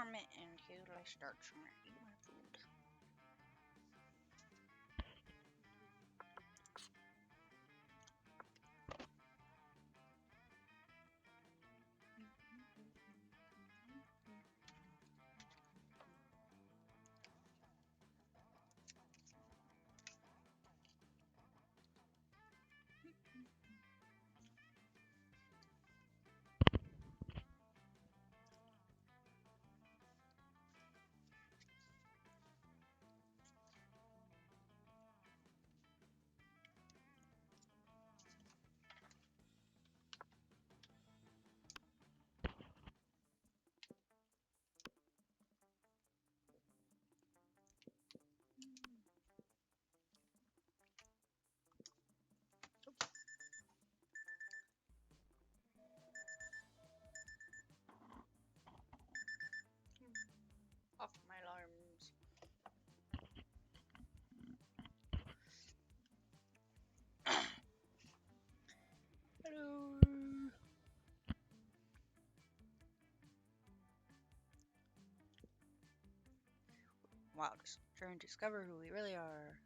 warm it until I start to eat my food. Off my alarms. Hello. Wow, just trying to discover who we really are.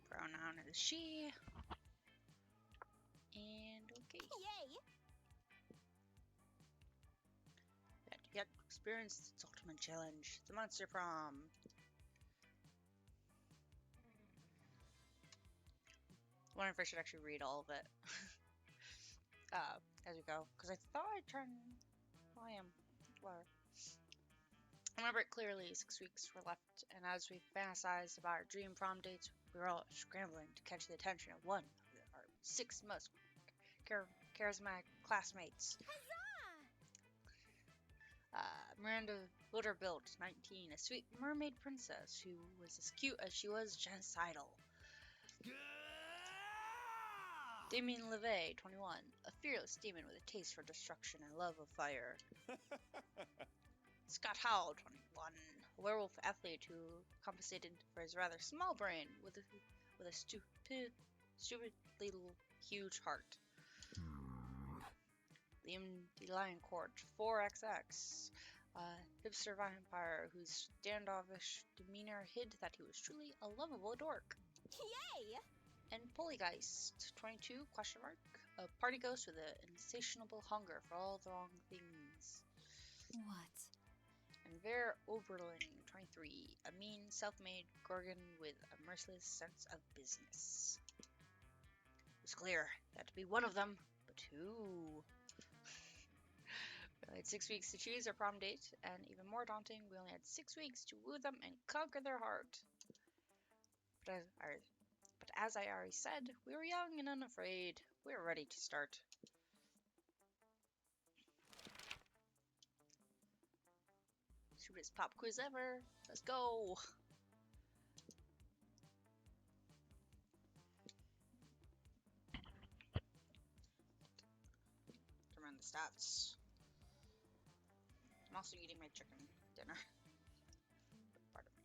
Pronoun is she. And okay. Yay! Yet experienced its ultimate challenge, the Monster Prom. I wonder if I should actually read all of it as we go, because I thought I'd try and. Well, I am. Whatever. I remember it clearly. 6 weeks were left, and as we fantasized about our dream prom dates, we were all scrambling to catch the attention of one of our 6 most charismatic classmates. Miranda Butterbilt, 19, a sweet mermaid princess who was as cute as she was genocidal. Damien LeVay, 21, a fearless demon with a taste for destruction and love of fire. Scott Howell, 21, a werewolf athlete who compensated for his rather small brain with a stupidly huge heart. Liam DeLioncourt, 4XX, a hipster vampire whose standoffish demeanor hid that he was truly a lovable dork. Yay! And Polygeist, 22, a party ghost with an insatiable hunger for all the wrong things. What? And Ver Oberling, 23, a mean, self-made Gorgon with a merciless sense of business. It was clear that to be one of them, but who? We had 6 weeks to choose our prom date, and even more daunting, we only had 6 weeks to woo them and conquer their heart. But as I already said, we were young and unafraid. We were ready to start. Stupidest pop quiz ever. Let's go. Turn on the stats. I'm also eating my chicken dinner. Pardon me.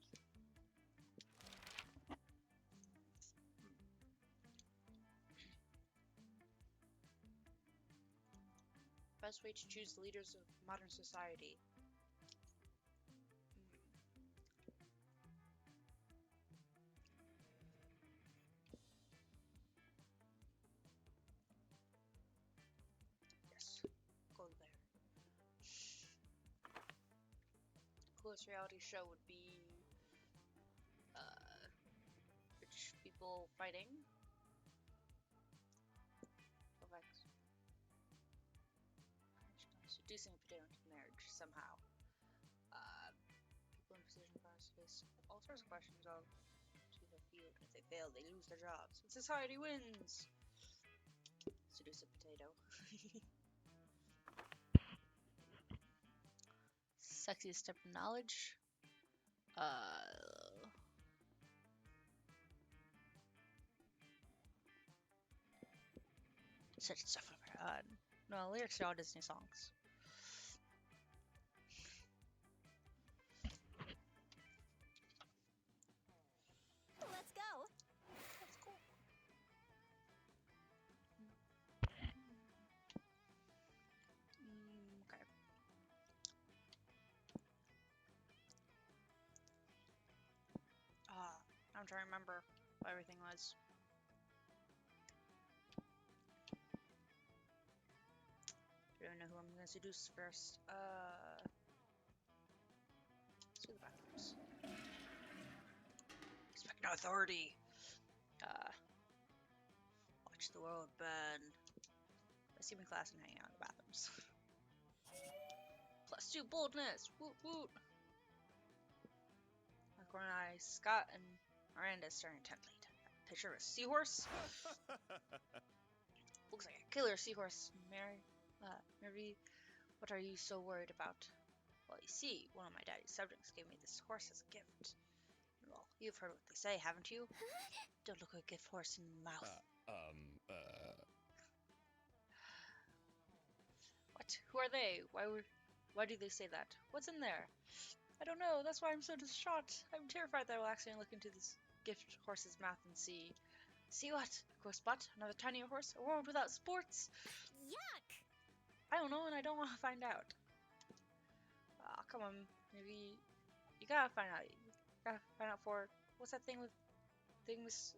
Best way to choose the leaders of modern society. Yes, go there. Coolest reality show would be rich people fighting. Seducing a potato into marriage somehow. People in position class face all sorts of questions of to the field. If they fail, they lose their jobs. But society wins. Seduce a potato. Sexiest step of knowledge. Such stuff over. No, lyrics are all Disney songs. Let's go. That's cool. Okay. I'm trying to remember what everything was. I don't know who I'm gonna seduce first. Let's do the bathrooms. Expect no authority. Watch the world burn. I see my class and hang out in the bathrooms. +2 boldness. Woot woot. Eye, Scott and Miranda staring intently. Picture of a seahorse. Looks like a killer seahorse. Mary, what are you so worried about? Well, you see, one of my daddy's subjects gave me this horse as a gift. Well, you've heard what they say, haven't you? Don't look a gift horse in the mouth. What? Who are they? Why do they say that? What's in there? I don't know. That's why I'm so distraught. I'm terrified that I will accidentally look into this gift horse's mouth and see. See what? A gross butt? Another tinier horse? A world without sports? Yuck! I don't know, and I don't want to find out. Come on. Maybe you gotta find out. You gotta find out for what's that thing with things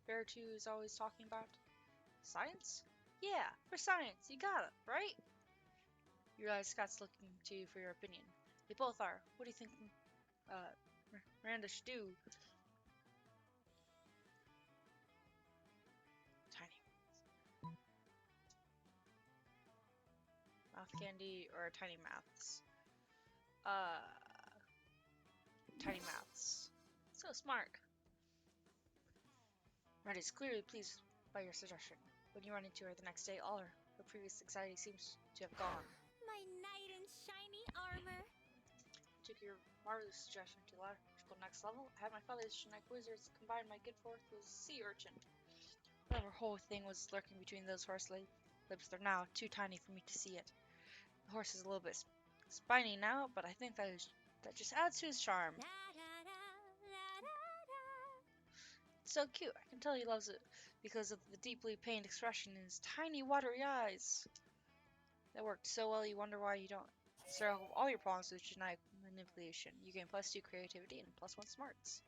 Bear 2 is always talking about? Science? Yeah, for science. You got it, right? You realize Scott's looking to you for your opinion. They both are. What do you think Miranda should do? Tiny. Mouth candy or tiny mouths? Tiny mouths. So smart. Miranda's clearly pleased by your suggestion. When you run into her the next day, all her previous anxiety seems to have gone. My knight in shiny armor. Took your marvelous suggestion to the logical next level. I had my father's genetic wizards combine my good force with sea urchin. Whatever whole thing was lurking between those horse lips, they're now too tiny for me to see it. The horse is a little bit spiny now, but I think that just adds to his charm. It's so cute. I can tell he loves it because of the deeply pained expression in his tiny watery eyes. That worked so well, you wonder why you don't solve all your problems with genetic manipulation. You gain +2 creativity and +1 smarts.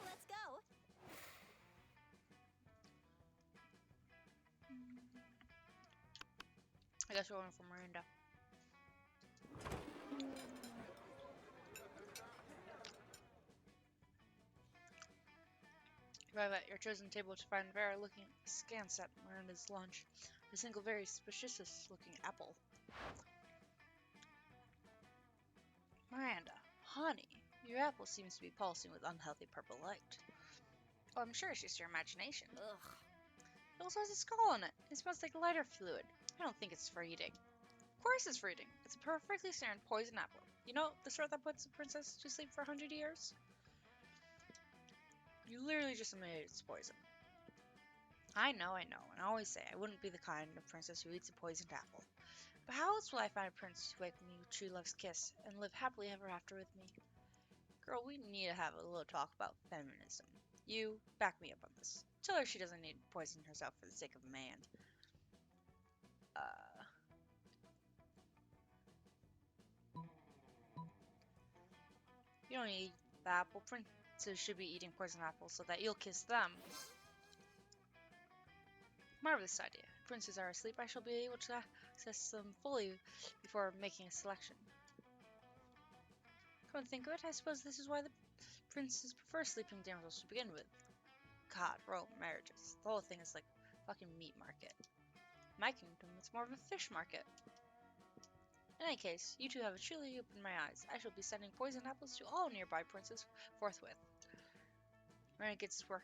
Let's go. I guess we're going for Miranda. Arrive at your chosen table to find Vera looking askance at Miranda's lunch. A single very suspicious looking apple. Miranda, honey, your apple seems to be pulsing with unhealthy purple light. Oh, I'm sure it's just your imagination. Ugh. It also has a skull on it. It smells like lighter fluid. I don't think it's for eating. Of course it's for eating. It's a perfectly standard poison apple. You know, the sort that puts a princess to sleep for 100 years? You literally just admitted it's poison. I know, and I always say I wouldn't be the kind of princess who eats a poisoned apple. But how else will I find a prince who wake me with true love's kiss and live happily ever after with me? Girl, we need to have a little talk about feminism. You, back me up on this. Tell her she doesn't need to poison herself for the sake of a man. You don't need the apple. Princes should be eating poison apples so that you'll kiss them. Marvelous idea. Princes are asleep. I shall be able to access them fully before making a selection. Come to think of it, I suppose this is why the princes prefer sleeping damsels to begin with. God, Rome, marriages. The whole thing is like fucking meat market. My kingdom, it's more of a fish market. In any case, you two have truly opened my eyes. I shall be sending poison apples to all nearby princes forthwith. Miranda gets to work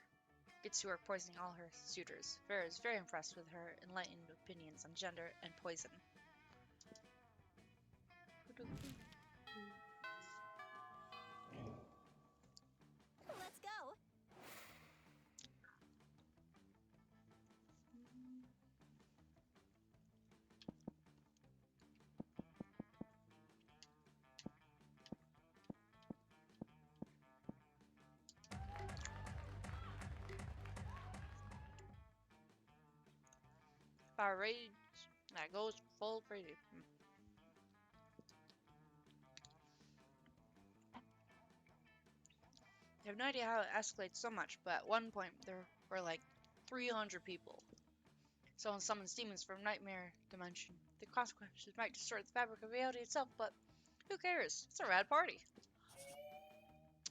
poisoning all her suitors. Vera is very impressed with her enlightened opinions on gender and poison. Let's go. Our rage that goes full crazy. I have no idea how it escalates so much, but at one point there were like 300 people. Someone summons demons from Nightmare Dimension. The consequences might distort the fabric of reality itself, but who cares? It's a rad party.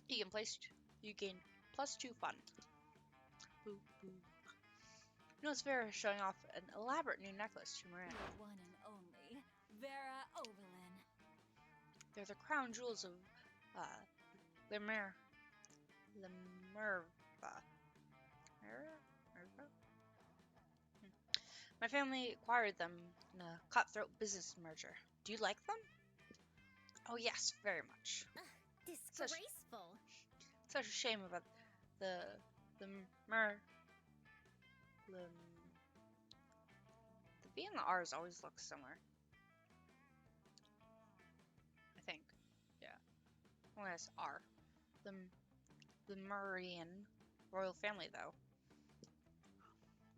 You gain +2 fun. Boo boo. Notice Vera is showing off an elaborate new necklace to Miranda. The one and only Vera Oberlin. They're the crown jewels of Limerva. My family acquired them in a cutthroat business merger. Do you like them? Oh yes, very much. Disgraceful. Such a shame about the mer. The B and the R's always look similar. I think. Yeah. Only has R. The Murrian royal family, though.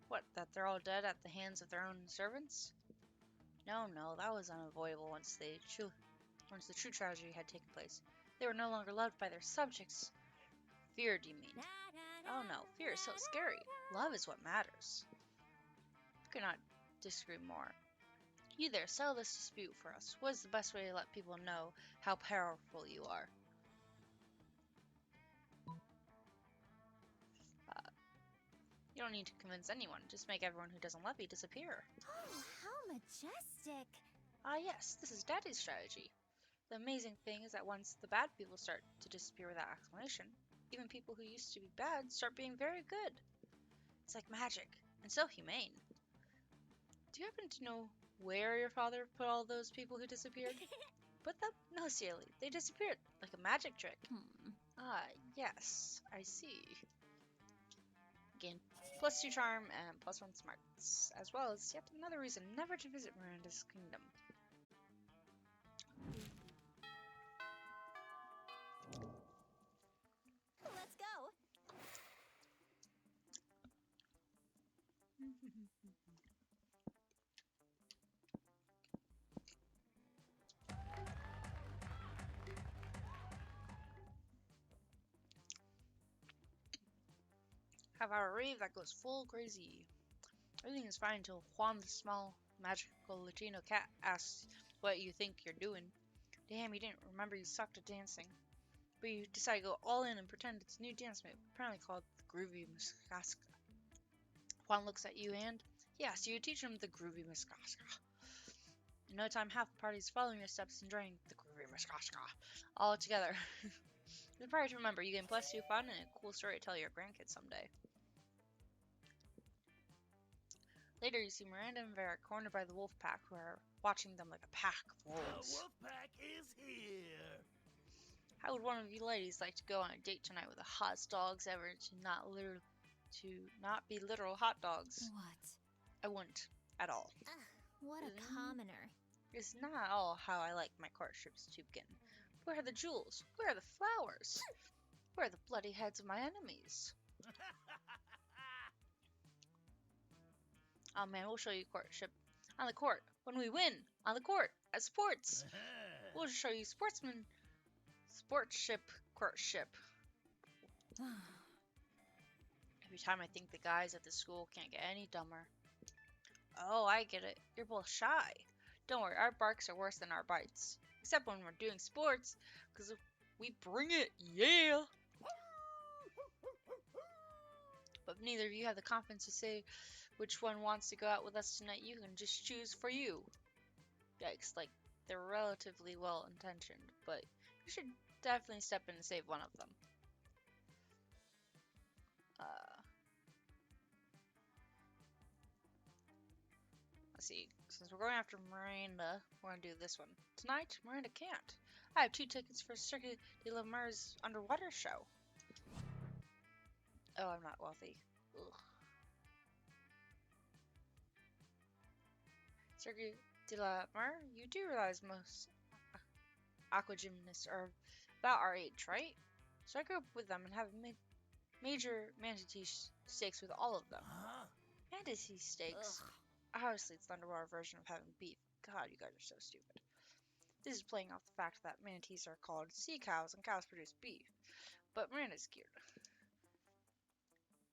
What, that they're all dead at the hands of their own servants? No, that was unavoidable once the true tragedy had taken place. They were no longer loved by their subjects. Fear, do you mean? Oh no, fear is so scary. Love is what matters. Could not disagree more. You there, settle this dispute for us. What is the best way to let people know how powerful you are? You don't need to convince anyone. Just make everyone who doesn't love you disappear. Oh, how majestic. Ah yes, this is Daddy's strategy. The amazing thing is that once the bad people start to disappear without explanation, even people who used to be bad start being very good. It's like magic, and so humane. Do you happen to know where your father put all those people who disappeared? Put them? No, silly. They disappeared, like a magic trick. Ah, yes, I see. Again, +2 charm and +1 smarts, as well as yet another reason never to visit Miranda's kingdom. Let's go. Have our rave that goes full crazy. Everything is fine until Juan the small magical Latino cat asks what you think you're doing. Damn, you didn't remember you sucked at dancing. But you decide to go all in and pretend it's a new dance move, apparently called the Groovy Muskaska. Juan looks at you and, yeah, so you teach him the Groovy Muskaska. In no time, half the party is following your steps, enjoying the Groovy Muskaska all together. You'll probably remember you gain +2 fun and a cool story to tell your grandkids someday. Later, you see Miranda and Vera cornered by the wolf pack, who are watching them like a pack of wolves. The wolf pack is here. How would one of you ladies like to go on a date tonight with the hottest dogs ever to not be literal hot dogs? What? I wouldn't at all. What a commoner. It's not at all how I like my courtships to begin. Where are the jewels? Where are the flowers? Where are the bloody heads of my enemies? Oh man, we'll show you courtship on the court. When we win, on the court, at sports. We'll show you sportship courtship. Every time I think the guys at the school can't get any dumber. Oh, I get it. You're both shy. Don't worry, our barks are worse than our bites. Except when we're doing sports, because we bring it, yeah! But if neither of you have the confidence to say which one wants to go out with us tonight, you can just choose for you. Yikes, like, they're relatively well-intentioned, but you should definitely step in and save one of them. Let's see, since we're going after Miranda, we're going to do this one. Tonight, Miranda can't. I have 2 tickets for Cirque de la Mer's underwater show. Oh, I'm not wealthy. Ugh. Cirque de la Mer, you do realize most aqua gymnasts are about our age, right? So I grew up with them and have major manatee steaks with all of them. Huh? Manatee steaks? Ugh. Obviously, it's the underwater version of having beef. God, you guys are so stupid. This is playing off the fact that manatees are called sea cows and cows produce beef. But Miranda's cute.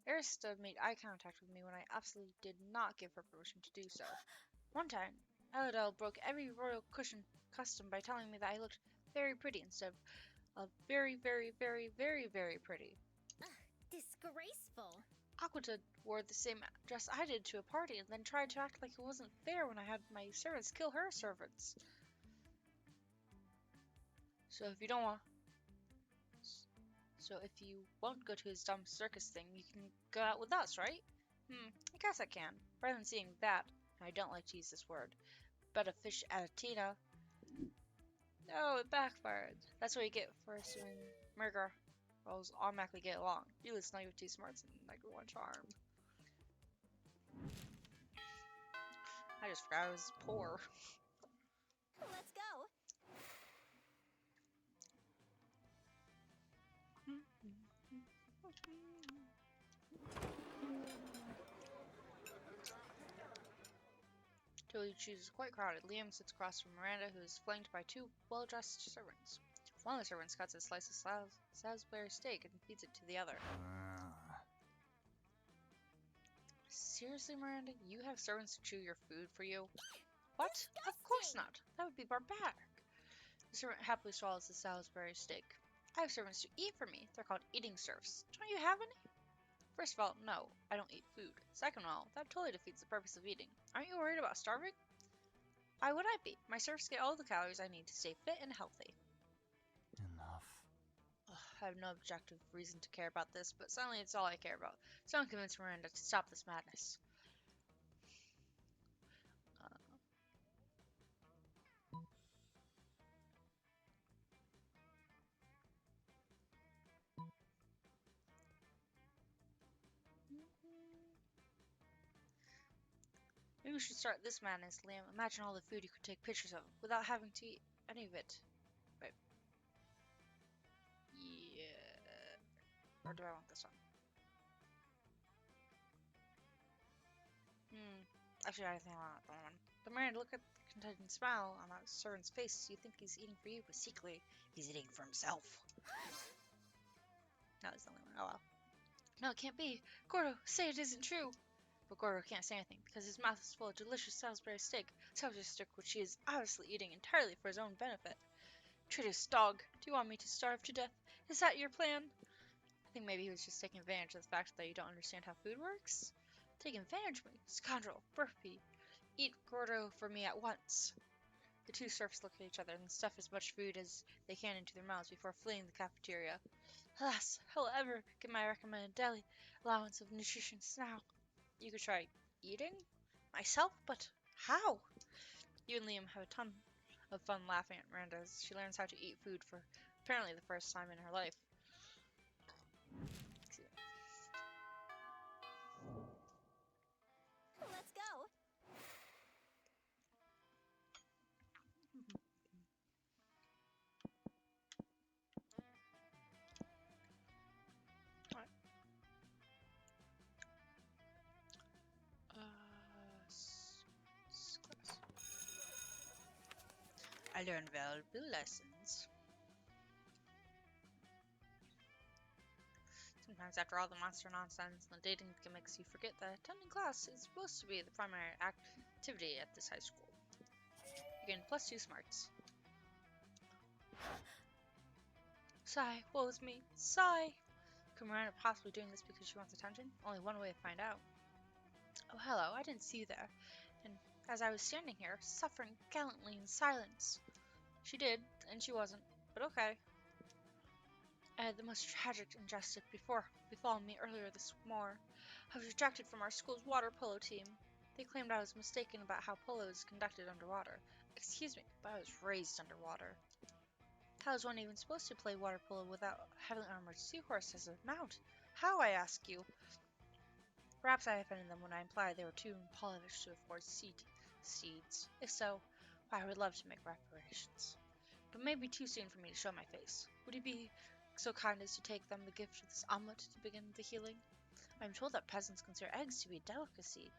Arista made eye contact with me when I absolutely did not give her permission to do so. One time, Eladel broke every royal custom by telling me that I looked very pretty instead of very, very, very, very, very pretty. Disgraceful. Aquita wore the same dress I did to a party and then tried to act like it wasn't fair when I had my servants kill her servants. So if you won't go to his dumb circus thing, you can go out with us, right? I guess I can. Rather than seeing that, I don't like to use this word, but a fish at a Tina. No, it backfired. That's what you get for assuming murder roles automatically get along. You listen, you're too smart and like one charm. I just forgot I was poor. Let's go. Tilly chooses quite crowded. Liam sits across from Miranda, who is flanked by two well-dressed servants. One of the servants cuts a slice of Salisbury steak and feeds it to the other. Seriously, Miranda? You have servants to chew your food for you? What? Of course not. That would be barbaric. The servant happily swallows the Salisbury steak. I have servants to eat for me. They're called eating serfs. Don't you have any? First of all, no, I don't eat food. Second of all, that totally defeats the purpose of eating. Aren't you worried about starving? Why would I be? My serfs get all the calories I need to stay fit and healthy. Enough. Ugh, I have no objective reason to care about this, but suddenly it's all I care about. So I'm convinced Miranda to stop this madness. Maybe we should start this madness, Liam. Imagine all the food you could take pictures of without having to eat any of it. Wait. Yeah. Or do I want this one? Actually, I think I want that one. But Miranda, look at the contented smile on that servant's face. You think he's eating for you, but secretly, he's eating for himself. No, it's the only one. Oh well. No, it can't be. Gordo, say it isn't true. But Gordo can't say anything because his mouth is full of delicious Salisbury steak, which he is obviously eating entirely for his own benefit. Traitorous dog, do you want me to starve to death? Is that your plan? I think maybe he was just taking advantage of the fact that you don't understand how food works. Taking advantage of me, scoundrel, burpee. Eat Gordo for me at once. The two serfs look at each other and stuff as much food as they can into their mouths before fleeing the cafeteria. Alas, how will I ever get my recommended daily allowance of nutritious now? You could try eating myself, but how? You and Liam have a ton of fun laughing at Miranda as she learns how to eat food for apparently the first time in her life. Let's go. I learned valuable lessons. Sometimes after all the monster nonsense and the dating gimmicks, you forget that attending class is supposed to be the primary activity at this high school. You gain +2 smarts. Sigh, woe is me. Sigh! Could Miranda possibly doing this because she wants attention? Only one way to find out. Oh, hello, I didn't see you there. And as I was standing here, suffering gallantly in silence. She did, and she wasn't, but okay. I had the most tragic injustice befallen me earlier this morning. I was rejected from our school's water polo team. They claimed I was mistaken about how polo is conducted underwater. Excuse me, but I was raised underwater. How is one even supposed to play water polo without having an armored seahorse as a mount? How, I ask you? Perhaps I offended them when I implied they were too unpolished to afford seeds. If so, I would love to make reparations. But maybe too soon for me to show my face. Would you be so kind as to take them the gift of this omelet to begin the healing? I am told that peasants consider eggs to be a delicacy.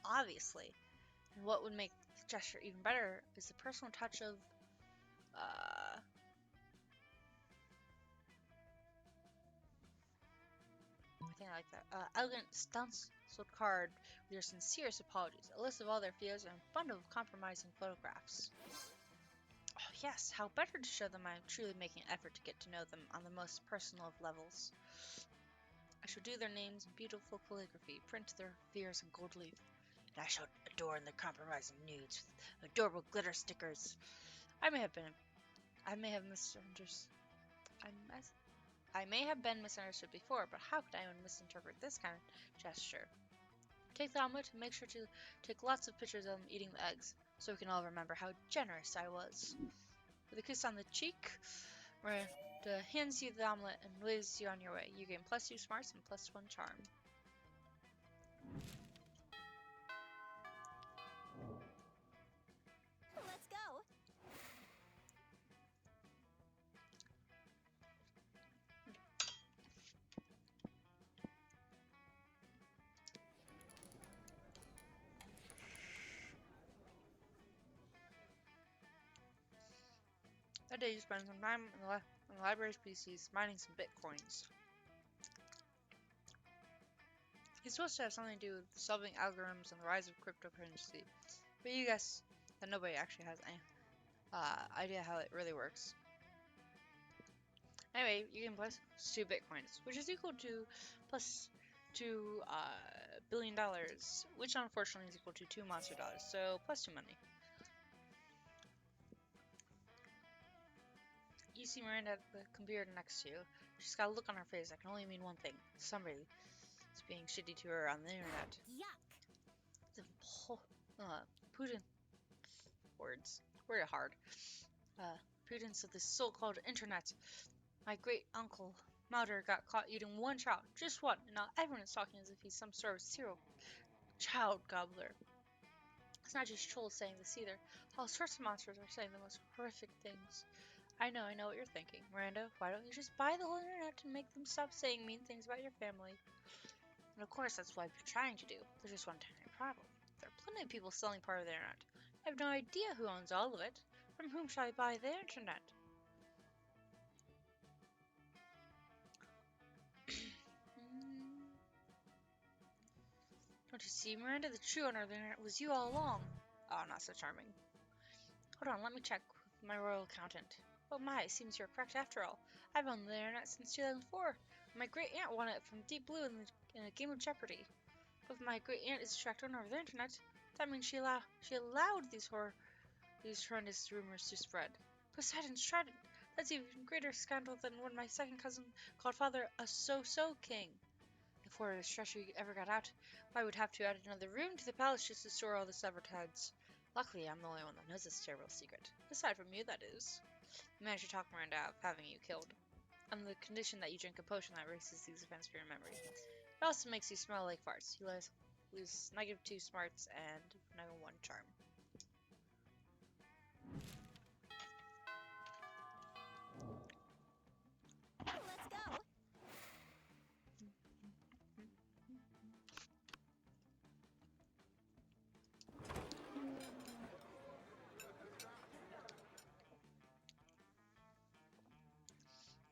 obviously. And what would make the gesture even better is the personal touch of, I think I like that. Elegant stenciled card with your sincerest apologies, a list of all their fears, and a bundle of compromising photographs. Oh, yes, how better to show them I'm truly making an effort to get to know them on the most personal of levels. I shall do their names in beautiful calligraphy, print their fears in gold leaf, and I shall adorn their compromising nudes with adorable glitter stickers. I may have been, I may have misunderstood. I may have been misunderstood before, but how could anyone misinterpret this kind of gesture? Take the omelet and make sure to take lots of pictures of them eating the eggs, so we can all remember how generous I was. With a kiss on the cheek, Miranda hands you the omelet and waves you on your way. You gain +2 smarts and +1 charm. Let's go. That day you spend some time in the library's PCs mining some bitcoins. He's supposed to have something to do with solving algorithms and the rise of cryptocurrency, but you guess that nobody actually has any idea how it really works. Anyway, you can plus 2 bitcoins, which is equal to plus $2 billion, which unfortunately is equal to 2 monster dollars, so plus 2 money. You see Miranda at the computer next to you. She's got a look on her face that can only mean one thing. Somebody is being shitty to her on the internet. Yuck. The whole, Putin words. Very hard. Prudence of the so-called internet. My great uncle Mauder got caught eating one child, just one, and now everyone is talking as if he's some sort of serial child gobbler. It's not just trolls saying this either. All sorts of monsters are saying the most horrific things. I know what you're thinking. Miranda, why don't you just buy the whole internet and make them stop saying mean things about your family? And of course, that's what I've been trying to do. There's just one tiny problem. There are plenty of people selling part of the internet. I have no idea who owns all of it. From whom shall I buy the internet? Don't you see, Miranda? The true owner of the internet was you all along. Oh, not so charming. Hold on, let me check with my royal accountant. Oh my, it seems you're correct after all. I've owned the internet since 2004. My great aunt won it from Deep Blue in a game of Jeopardy. But if my great aunt is the correct owner of the internet, that means she allowed these horrendous rumors to spread. Poseidon's trident. That's even greater scandal than when my second cousin called father a so-so king. If word of this treachery ever got out, I would have to add another room to the palace just to store all the severed heads. Luckily, I'm the only one that knows this terrible secret. Aside from you, that is. I managed to talk Miranda out of having you killed. On the condition that you drink a potion that erases these events from your memory. It also makes you smell like farts. You lose -2 smarts and -1 charm. Let's go.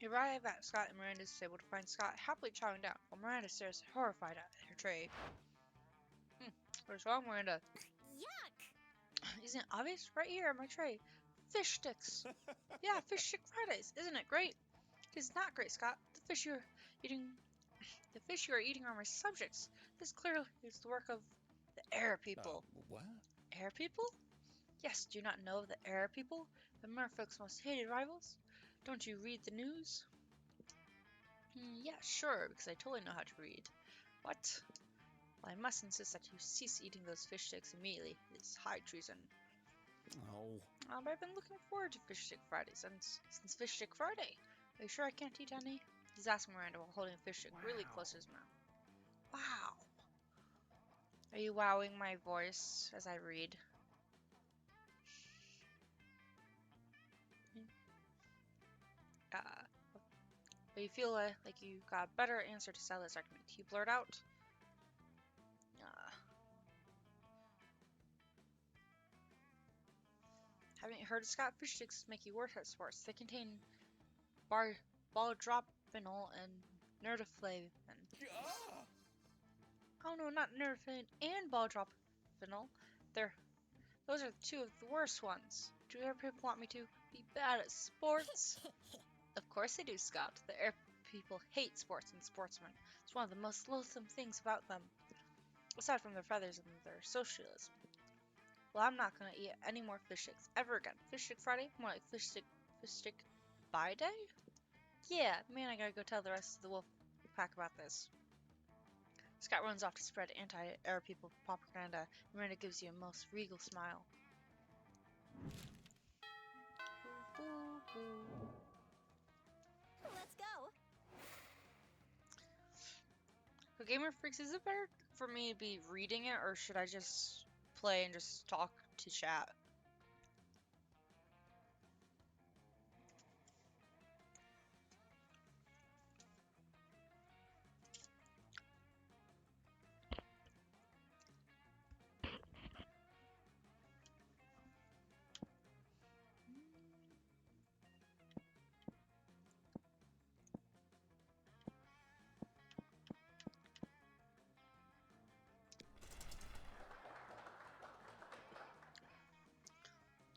You arrive at Scott and Miranda's table to find Scott happily chowing down, while Miranda stares horrified at her tray. What's wrong, Miranda? Yuck. Isn't it obvious? Right here on my tray. Fish sticks. Yeah, Fish Stick Fridays. Isn't it great? It is not great, Scott. Eating, the fish you are eating are my subjects. This clearly is the work of the air people. What? Air people? Yes, do you not know the air people? The merfolk's most hated rivals? Don't you read the news? Yeah, sure, because I totally know how to read. What? Well, I must insist that you cease eating those fish sticks immediately. It's high treason. Oh. But I've been looking forward to Fish Stick Friday since Fish Stick Friday. Are you sure I can't eat any? He's asking Miranda while holding a fish stick really close to his mouth. Wow. Are you wowing my voice as I read? But you feel like you got a better answer to settle this argument. You blurt out, Haven't you heard Scott? Fish sticks make you worse at sports. They contain bar ball drop phenol and nerdaflavin. Oh no, not nerdaflavin and ball drop phenol. Those are two of the worst ones. Do air people want me to be bad at sports? Of course they do, Scott. The air people hate sports and sportsmen. It's one of the most loathsome things about them. Aside from their feathers and their socialism. Well, I'm not gonna eat any more fish sticks ever again. Fish stick Friday? More like fish stick bye day? Yeah, man, I gotta go tell the rest of the wolf pack about this. Scott runs off to spread anti-air people propaganda. Miranda gives you a most regal smile. Boo, boo. Let's go. So Gamer Freaks, is it better for me to be reading it, or should I just play and just talk to chat?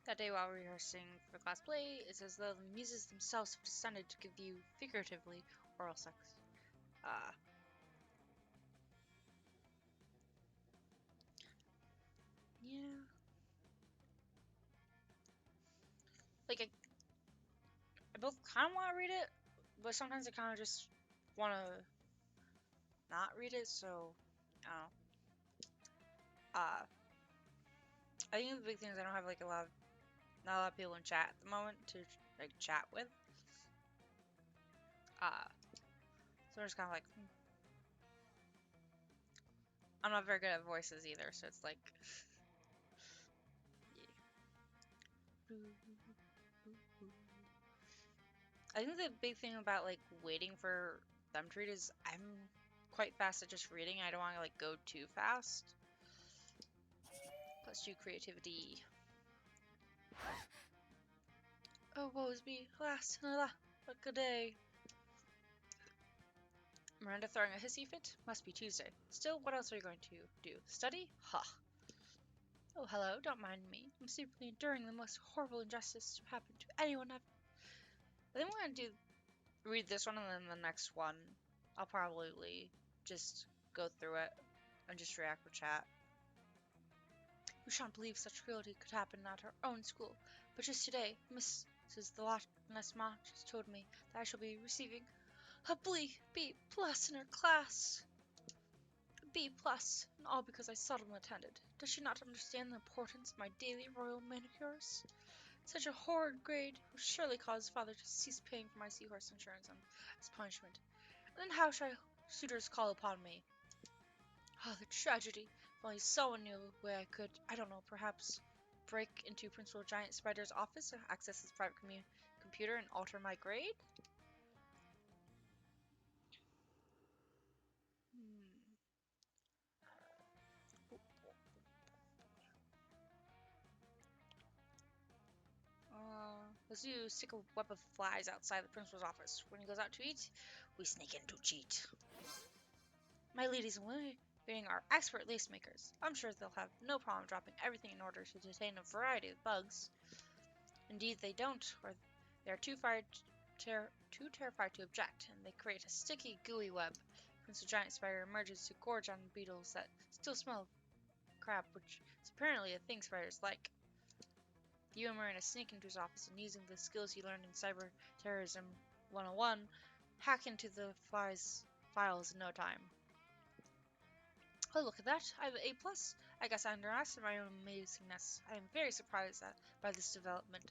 That day while rehearsing for class play, it's as though the muses themselves have descended to give you, figuratively, oral sex. Yeah. Like, I both kind of want to read it, but sometimes I kind of just want to not read it, so, I don't know. I think the big thing is I don't have, like, not a lot of people in chat at the moment to, like, chat with. So I'm just kind of like, I'm not very good at voices either, so it's like, yeah. I think the big thing about, like, waiting for them to read is I'm quite fast at just reading. I don't want to, like, go too fast. Plus 2 creativity. Oh, woe is me. Alas, what a day. Miranda throwing a hissy fit? Must be Tuesday. Still, what else are you going to do? Study? Ha. Oh, hello, don't mind me. I'm simply enduring the most horrible injustice to happen to anyone ever. I think we're going to read this one, and then the next one, I'll probably just go through it and just react with chat. We shan't believe such cruelty could happen at our own school, but just today, Mrs. the Loch-Ness Ma just told me that I shall be receiving a B plus in her class. B plus, and all because I seldom attended. Does she not understand the importance of my daily royal manicures? Such a horrid grade would surely cause father to cease paying for my seahorse insurance as punishment. And then how shall suitors call upon me? Oh, the tragedy. If only someone knew a way I could, I don't know, perhaps break into Principal Giant Spider's office, access his private computer, and alter my grade? Let's do stick a web of flies outside the principal's office. When he goes out to eat, we sneak in to cheat. My ladies in waiting are expert lace makers. I'm sure they'll have no problem dropping everything in order to detain a variety of bugs. Indeed, they don't, or they are too terrified to object, and they create a sticky, gooey web. Prince the Giant Spider emerges to gorge on beetles that still smell of crab, which is apparently a thing spiders like. You and Marina sneak into his office and, using the skills you learned in Cyber Terrorism 101, hack into the files in no time. Oh, look at that. I have an A+. I guess I underestimated my own amazingness. I am very surprised by this development.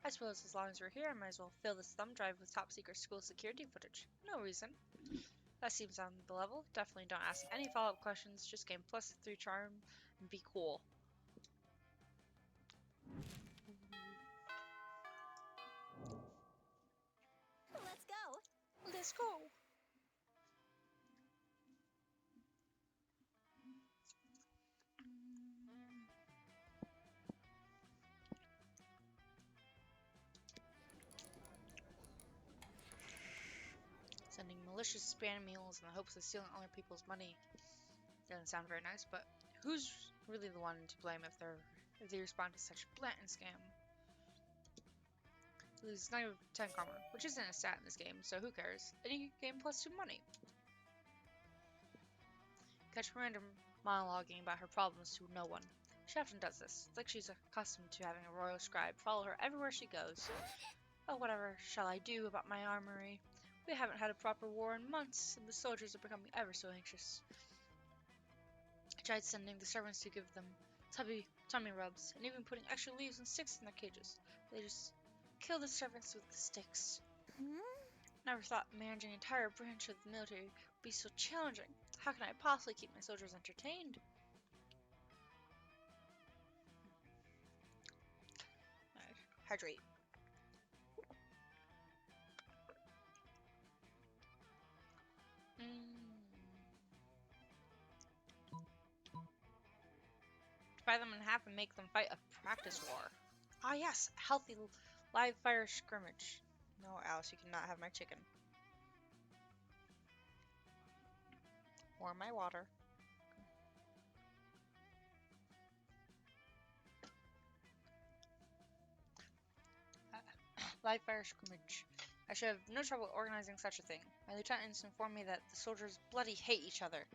I suppose as long as we're here, I might as well fill this thumb drive with top-secret school security footage. No reason. That seems on the level. Definitely don't ask any follow-up questions. Just gain +3 charm and be cool. Let's go. Let's go. sending malicious spam emails in the hopes of stealing other people's money. Doesn't sound very nice, but who's really the one to blame if they respond to such a blatant scam? Lose 9 of 10 karma, which isn't a stat in this game, so who cares? And you gain +2 money. Catch Miranda monologuing about her problems to no one. She often does this. It's like she's accustomed to having a royal scribe follow her everywhere she goes. Oh, whatever shall I do about my armory? We haven't had a proper war in months, and the soldiers are becoming ever so anxious. I tried sending the servants to give them tummy rubs, and even putting extra leaves and sticks in their cages. They just kill the servants with the sticks. Never thought managing an entire branch of the military would be so challenging. How can I possibly keep my soldiers entertained? Hydrate. Divide them in half and make them fight a practice war. Ah yes, a healthy live fire scrimmage. No, Alice, you cannot have my chicken. Or my water. Live fire scrimmage. I should have no trouble organizing such a thing. My lieutenants informed me that the soldiers bloody hate each other.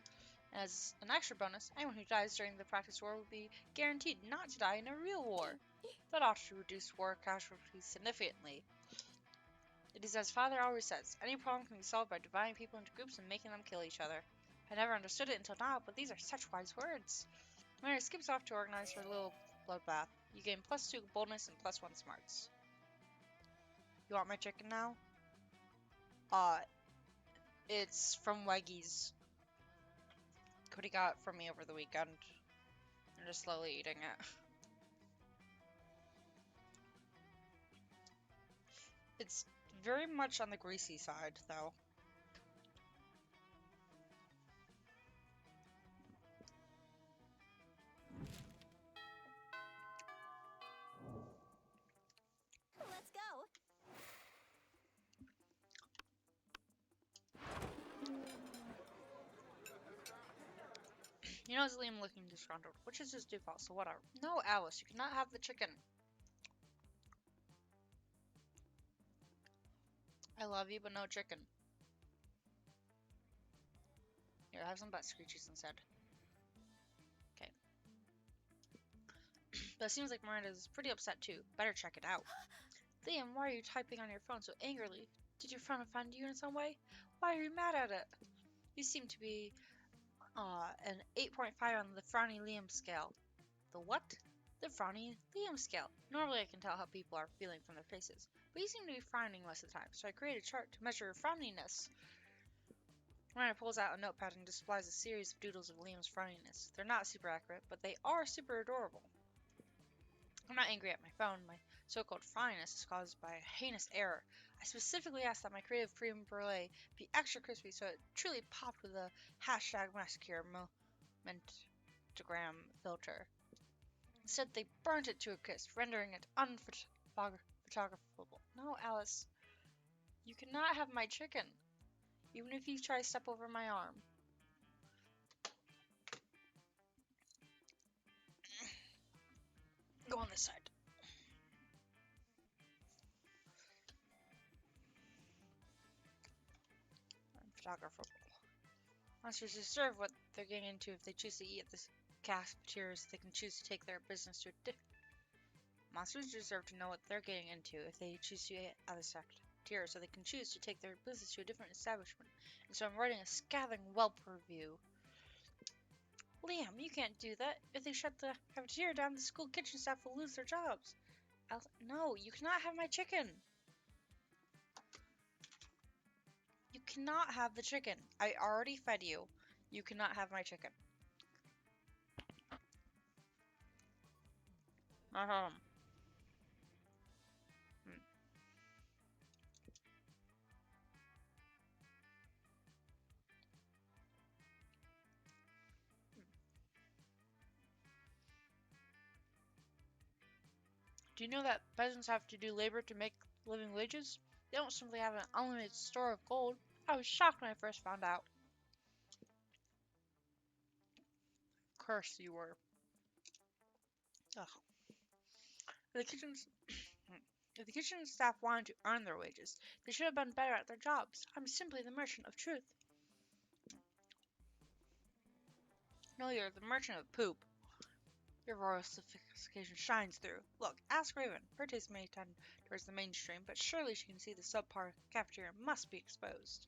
As an extra bonus, anyone who dies during the practice war will be guaranteed not to die in a real war. That ought to reduce war casualties significantly. It is as Father always says, any problem can be solved by dividing people into groups and making them kill each other. I never understood it until now, but these are such wise words. Mary skips off to organize her little bloodbath. You gain +2 boldness and +1 smarts. You want my chicken now? It's from Weggy's. Cody got it from me over the weekend. I'm just slowly eating it. It's very much on the greasy side, though. Let's go. You know, it's Liam looking disgruntled, which is his default, so whatever. No, Alice, you cannot have the chicken. I love you, but no chicken. Here, have some butt screeches instead. Okay. But it seems like Miranda's pretty upset too. Better check it out. Liam, why are you typing on your phone so angrily? Did your friend offend you in some way? Why are you mad at it? You seem to be an 8.5 on the frowny Liam scale. The what? The frowny Liam scale. Normally I can tell how people are feeling from their faces, but you seem to be frowning most of the time, so I created a chart to measure your frowniness. Miranda pulls out a notepad and displays a series of doodles of Liam's frowniness. They're not super accurate, but they are super adorable. I'm not angry at my phone. My so-called frowniness is caused by a heinous error. I specifically asked that my creative cream brulee be extra crispy so it truly popped with a #massacre momentagram filter. Instead, they burnt it to a crisp, rendering it unphotographable. No, Alice. You cannot have my chicken. Even if you try to step over my arm. Go on this side. Unphotographable. Monsters deserve what they're getting into if they choose to eat at the cafeterias. They can choose to take their business to a Monsters deserve to know what they're getting into if they choose to eat at the cafeteria, so they can choose to take their business to a different establishment. And so I'm writing a scathing Yelp review. Liam, you can't do that. If they shut the cafeteria down, the school kitchen staff will lose their jobs. No, you cannot have my chicken. You cannot have the chicken. I already fed you. You cannot have my chicken. Do you know that peasants have to do labor to make living wages? They don't simply have an unlimited store of gold. I was shocked when I first found out. Curse you were. Ugh. The kitchen's If the kitchen staff wanted to earn their wages, they should have been better at their jobs. I'm simply the merchant of truth. No, you're the merchant of poop. Your royal sophistication shines through. Look, ask Raven. Her taste may tend towards the mainstream, but surely she can see the subpar cafeteria must be exposed.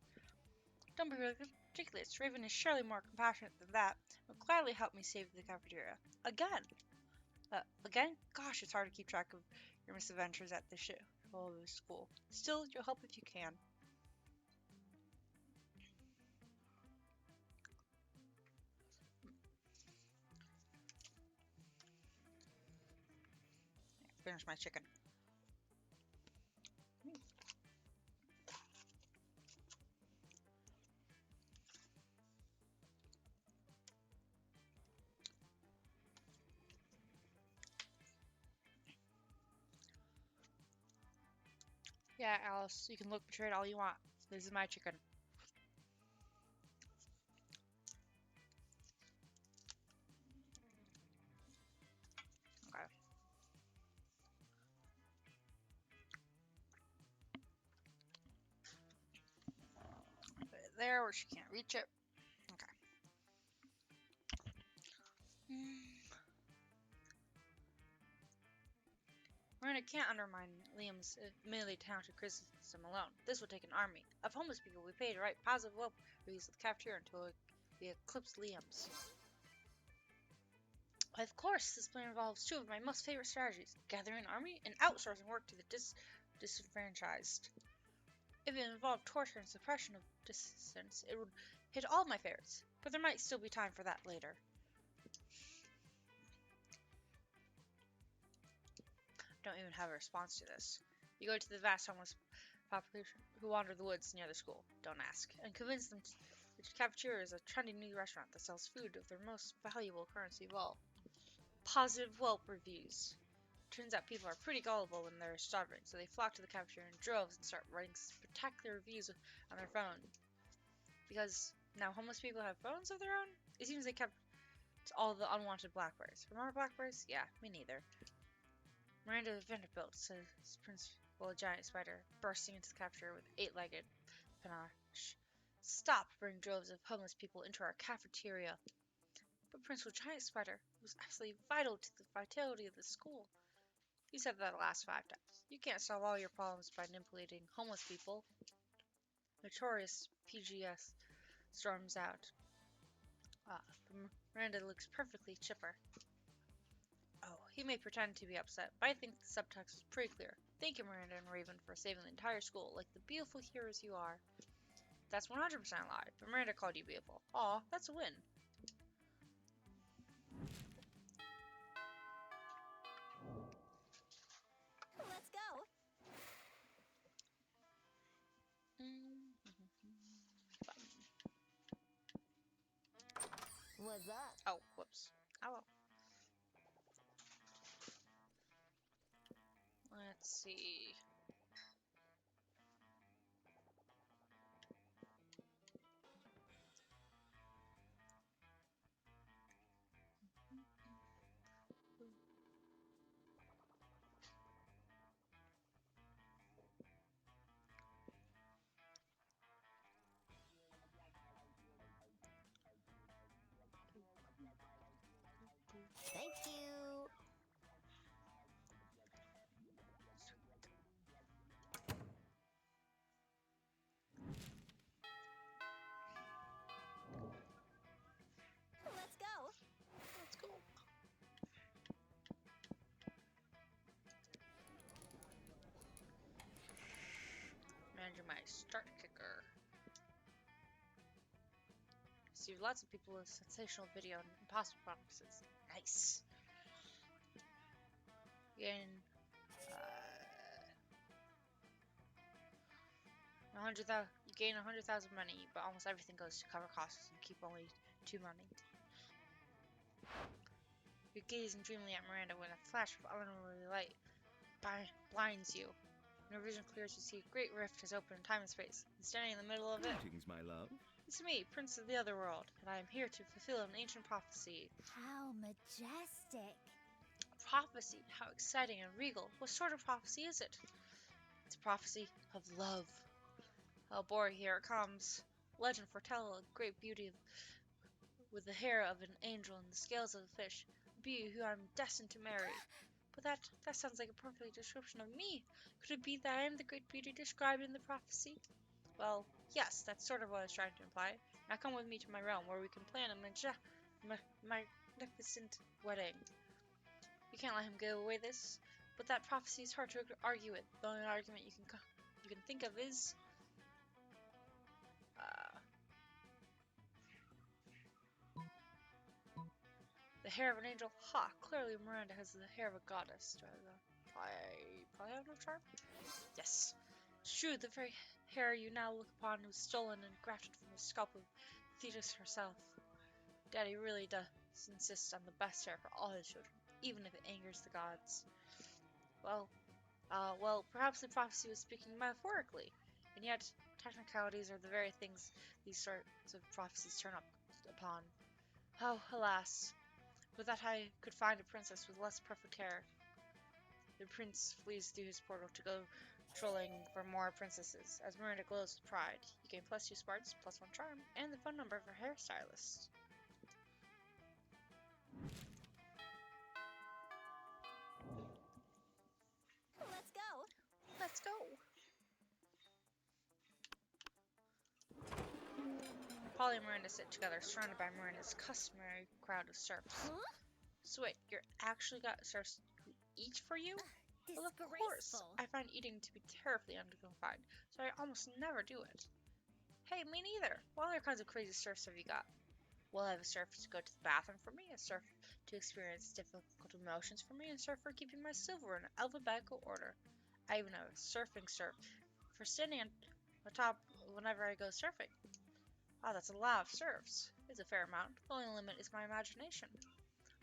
Don't be ridiculous. Raven is surely more compassionate than that. Will gladly help me save the cafeteria. Again. Again? Gosh, it's hard to keep track of your misadventures at the school. Still, you'll help if you can. Finish my chicken. Yeah, Alice, you can look betrayed all you want. This is my chicken. Okay. Put it there where she can't reach it. Okay. Miranda can't undermine Liam's admittedly talented criticism alone. This would take an army of homeless people we pay to write positive well reviews of the cafeteria until we eclipse Liam's. Of course, this plan involves two of my most favorite strategies: gathering an army and outsourcing work to the disenfranchised. If it involved torture and suppression of dissidents, it would hit all my favorites, but there might still be time for that later. Don't even have a response to this. You go to the vast homeless population who wander the woods near the school, don't ask, and convince them that the cafeteria is a trendy new restaurant that sells food of their most valuable currency of all: positive Yelp reviews. Turns out people are pretty gullible when they're starving, so they flock to the cafeteria in droves and start writing spectacular reviews on their phone. Because now homeless people have phones of their own, it seems they kept all the unwanted blackberries. Remember blackberries? Yeah, me neither. Miranda Vanderbilt, says Principal Giant Spider, bursting into the cafeteria with eight-legged panache. Stop bringing droves of homeless people into our cafeteria. But Principal Giant Spider was absolutely vital to the vitality of the school. You said that the last 5 times. You can't solve all your problems by manipulating homeless people. Notorious PGS storms out. Miranda looks perfectly chipper. Oh, he may pretend to be upset, but I think the subtext is pretty clear. Thank you, Miranda and Raven, for saving the entire school, like the beautiful heroes you are. That's 100% a lie, but Miranda called you beautiful. Aw, that's a win. Let's go. What's up? Oh, whoops. Oh well. Let's see. Thank you. Let's go. Let's go. Managing my start kicker. See lots of people with sensational video and impossible promises. Nice. Gain 100,000. You gain 100,000 money, but almost everything goes to cover costs and keep only 2 money. You're gazing dreamily at Miranda when a flash of unruly light blinds you. When your vision clears, you see a great rift has opened in time and space. And standing in the middle of it, Greetings, my love. it's me, Prince of the Otherworld, and I am here to fulfill an ancient prophecy. How majestic. A prophecy? How exciting and regal. What sort of prophecy is it? It's a prophecy of love. Oh boy, here it comes. Legend foretell a great beauty with the hair of an angel and the scales of a fish. A beauty who I'm destined to marry. But that sounds like a perfect description of me. Could it be that I am the great beauty described in the prophecy? Well, yes, that's sort of what I was trying to imply. Now come with me to my realm, where we can plan a magnificent wedding. You can't let him give away this, but that prophecy is hard to argue with. The only argument you can think of is the hair of an angel. Ha! Clearly Miranda has the hair of a goddess. Do I probably have no charm? Yes. It's true, the very hair you now look upon was stolen and grafted from the scalp of Thetis herself. Daddy really does insist on the best hair for all his children, even if it angers the gods. Well, perhaps the prophecy was speaking metaphorically, and yet technicalities are the very things these sorts of prophecies turn up upon. Oh, alas, would that I could find a princess with less perfect hair. The prince flees through his portal to go trolling for more princesses. As Miranda glows with pride, you gain +2 smarts, +1 charm, and the phone number of her hairstylist. Let's go. Let's go! Polly and Miranda sit together, surrounded by Miranda's customary crowd of serfs. Huh? So wait, you're actually got serfs who eat for you? Well, of course. Disgraceful. I find eating to be terribly undignified, so I almost never do it. Hey, me neither. What other kinds of crazy serfs have you got? Well, I have a serf to go to the bathroom for me, a serf to experience difficult emotions for me, and a serf for keeping my silver in alphabetical order. I even have a surfing serf for standing on top whenever I go surfing. Wow, that's a lot of serfs. It's a fair amount. The only limit is my imagination.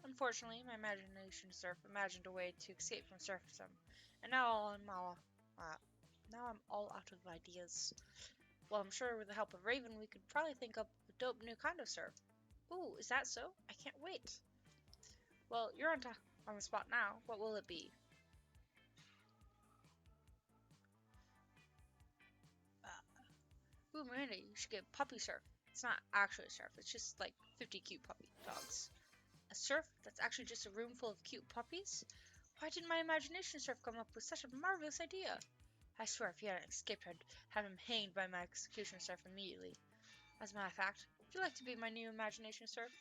Unfortunately, my imagination serf imagined a way to escape from serfdom, and now I'm all out of ideas. Well, I'm sure with the help of Raven, we could probably think up a dope new kind of serf. Ooh, is that so? I can't wait. Well, you're on the spot now. What will it be? Ooh, Miranda, you should get puppy surf. It's not actually a surf. It's just like 50 cute puppy dogs. A surf that's actually just a room full of cute puppies? Why didn't my imagination surf come up with such a marvelous idea? I swear if he hadn't escaped, I'd have him hanged by my execution surf immediately. As a matter of fact, would you like to be my new imagination surf?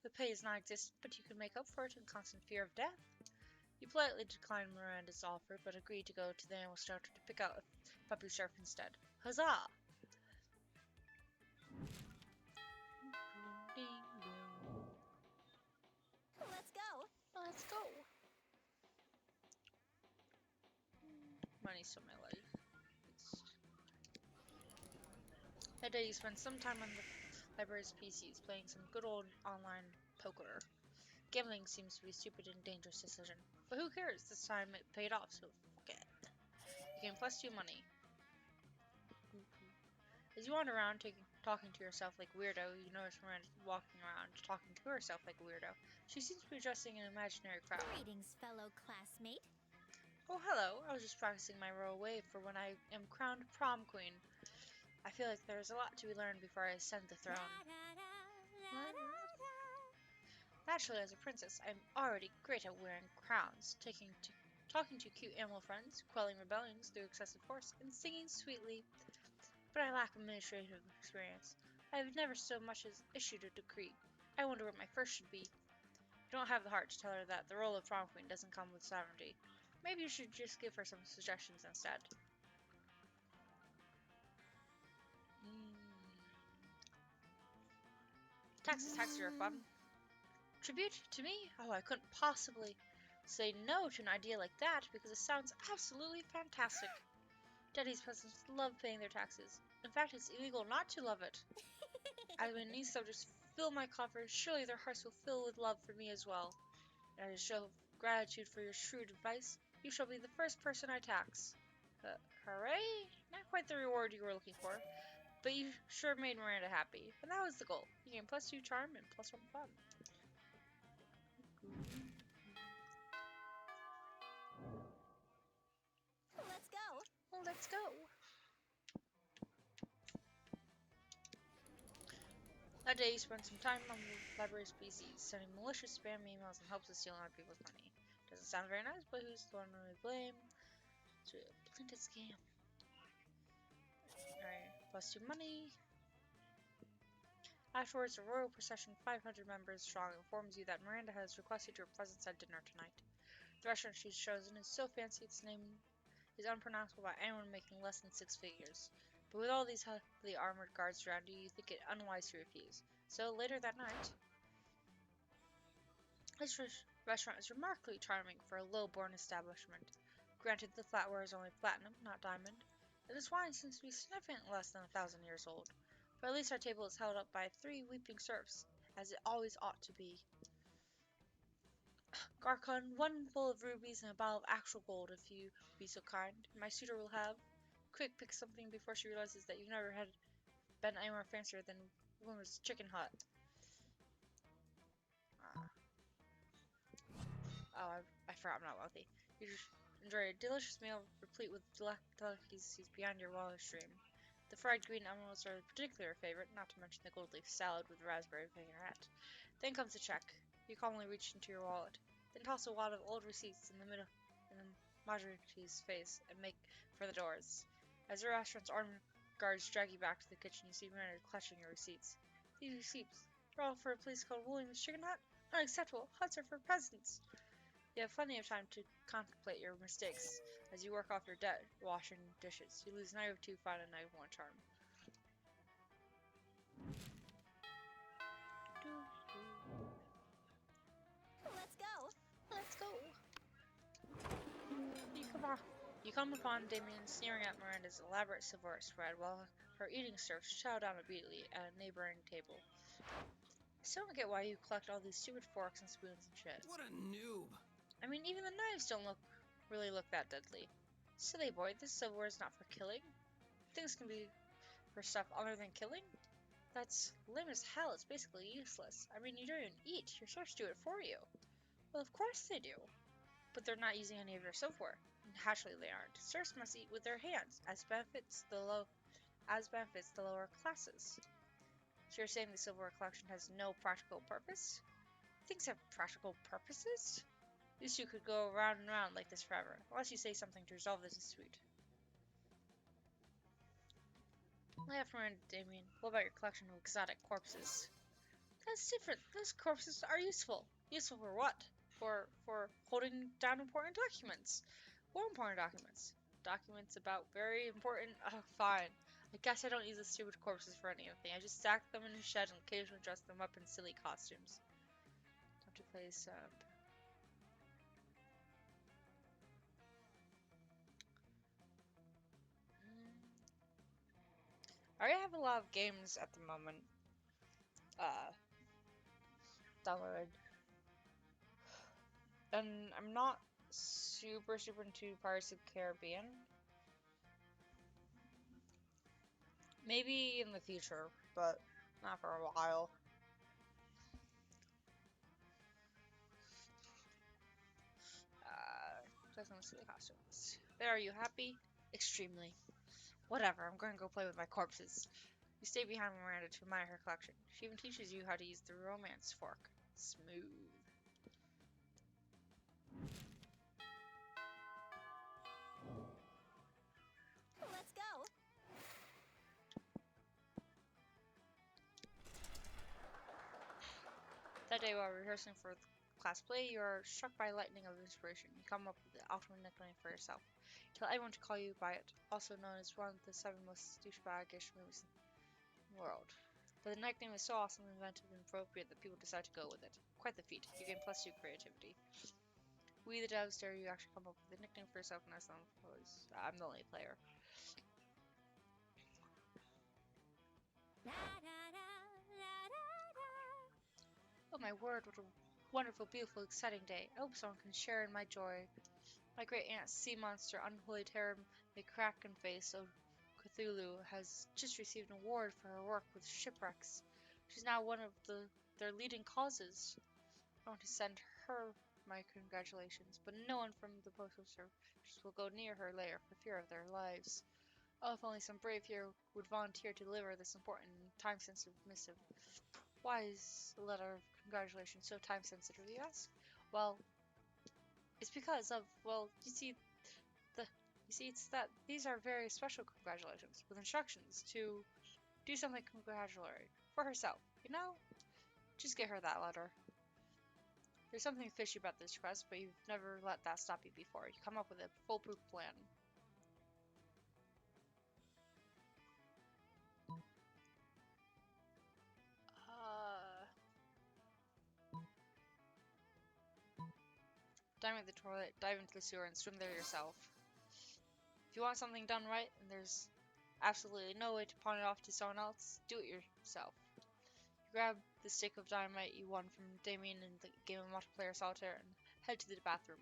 The pay is non-existent, but you can make up for it in constant fear of death. You politely declined Miranda's offer, but agreed to go to the animal shelter to pick out a puppy surf instead. Huzzah! Let's go. Let's go! Money's still my life. That day you spend some time on the library's PCs playing some good old online poker. Gambling seems to be a stupid and dangerous decision. But who cares? This time it paid off, so fuck it. You gain +2 money. As you wander around talking to yourself like a weirdo, you notice Miranda walking around talking to herself like a weirdo. She seems to be addressing an imaginary crowd. Greetings, fellow classmate. Oh, hello. I was just practicing my role way for when I am crowned prom queen. I feel like there's a lot to be learned before I ascend the throne. Naturally, as a princess, I'm already great at wearing crowns, talking to cute animal friends, quelling rebellions through excessive force, and singing sweetly. But I lack administrative experience. I have never so much as issued a decree. I wonder what my first should be. I don't have the heart to tell her that the role of prom queen doesn't come with sovereignty. Maybe you should just give her some suggestions instead. Taxes are fun. Tribute to me? Oh, I couldn't possibly say no to an idea like that because it sounds absolutely fantastic. Daddy's peasants love paying their taxes. In fact, it's illegal not to love it. As my niece subjects fill my coffers, surely their hearts will fill with love for me as well. And as a show of gratitude for your shrewd advice, you shall be the first person I tax. Hooray! Not quite the reward you were looking for, but you sure made Miranda happy, and that was the goal. You gain +2 charm and +1 fun. Let's go. Well, let's go. That day, you spent some time on the library's PCs, sending malicious spam emails in hopes of stealing other people's money. Doesn't sound very nice, but who's the one to blame? It's a printed scam. Alright, +2 money. Afterwards, a royal procession, 500 members strong, informs you that Miranda has requested your presence at dinner tonight. The restaurant she's chosen is so fancy its name is unpronounceable by anyone making less than 6 figures. But with all these heavily armored guards around you, you think it unwise to refuse. So later that night, this restaurant is remarkably charming for a low-born establishment. Granted, the flatware is only platinum, not diamond, and this wine seems to be significantly less than 1,000 years old. But at least our table is held up by 3 weeping serfs, as it always ought to be. Garcon, one full of rubies and a bottle of actual gold, if you be so kind. My suitor will have. Quick, pick something before she realizes that you've never had been anywhere fancier than Wilmer's Chicken Hut. I forgot I'm not wealthy. You just enjoy a delicious meal replete with delicacies beyond your wildest dream. The fried green emeralds are a particular favorite, not to mention the gold leaf salad with raspberry vinaigrette. Then comes the check. You calmly reach into your wallet, then toss a wad of old receipts in the majority's face and make for the doors. As the restaurant's armed guards drag you back to the kitchen, you see Miranda clutching your receipts. These receipts are all for a place called William's Chicken Hut? Unacceptable. Huts are for peasants. You have plenty of time to contemplate your mistakes as you work off your debt washing dishes. You lose -2 fun and -1 charm. Let's go. Let's go. You come upon Damien sneering at Miranda's elaborate silverware spread while her eating serfs chow down obediently at a neighboring table. I still don't get why you collect all these stupid forks and spoons and shit. What a noob. I mean, even the knives don't really look that deadly. Silly boy, this silverware is not for killing. Things can be for stuff other than killing. That's lame as hell. It's basically useless. I mean, you don't even eat. Your serfs do it for you. Well, of course they do. But they're not using any of your silverware. Naturally, they aren't. Serfs must eat with their hands, as benefits the lower classes. So you're saying the silverware collection has no practical purpose? Things have practical purposes? These two could go round and round like this forever, unless you say something to resolve this dispute. Laugh around, Damien. What about your collection of exotic corpses? That's different. Those corpses are useful. Useful for what? For holding down important documents. What important documents? Documents about very important... Oh, fine. I guess I don't use the stupid corpses for anything. I just stack them in a shed and occasionally dress them up in silly costumes. Have to place I already have a lot of games at the moment downloaded, and I'm not super into Pirates of the Caribbean. Maybe in the future, but not for a while. Doesn't silly costumes. There, are you happy? Extremely. Whatever, I'm going to go play with my corpses. You stay behind Miranda to admire her collection. She even teaches you how to use the romance fork. Smooth. Let's go. That day, while rehearsing for the class play, you are struck by lightning of inspiration. You come up with the ultimate nickname for yourself. Tell everyone to call you by it, also known as one of the 7 most douchebag-ish movies in the world. But the nickname is so awesome, inventive, and appropriate that people decide to go with it. Quite the feat. You gain +2 creativity. We, the devs, dare you actually come up with a nickname for yourself, and that's not because I'm the only player. Oh my word, what a wonderful, beautiful, exciting day. I hope someone can share in my joy. My great aunt, sea monster, unholy terror, The Kraken face of Cthulhu has just received an award for her work with shipwrecks. She's now one of their leading causes. I want to send her my congratulations, but no one from the Postal Service will go near her lair for fear of their lives. Oh, if only some brave hero would volunteer to deliver this important and time-sensitive missive. Why is a letter of congratulations so time-sensitive, you ask? Well, it's because of, well, it's that these are very special congratulations, with instructions to do something congratulatory for herself, you know? Just get her that letter. There's something fishy about this request, but you've never let that stop you before. You come up with a foolproof plan. Dive into the toilet, dive into the sewer, and swim there yourself. If you want something done right, and there's absolutely no way to pawn it off to someone else, do it yourself. You grab the stick of dynamite you won from Damien in the game of multiplayer solitaire and head to the bathroom.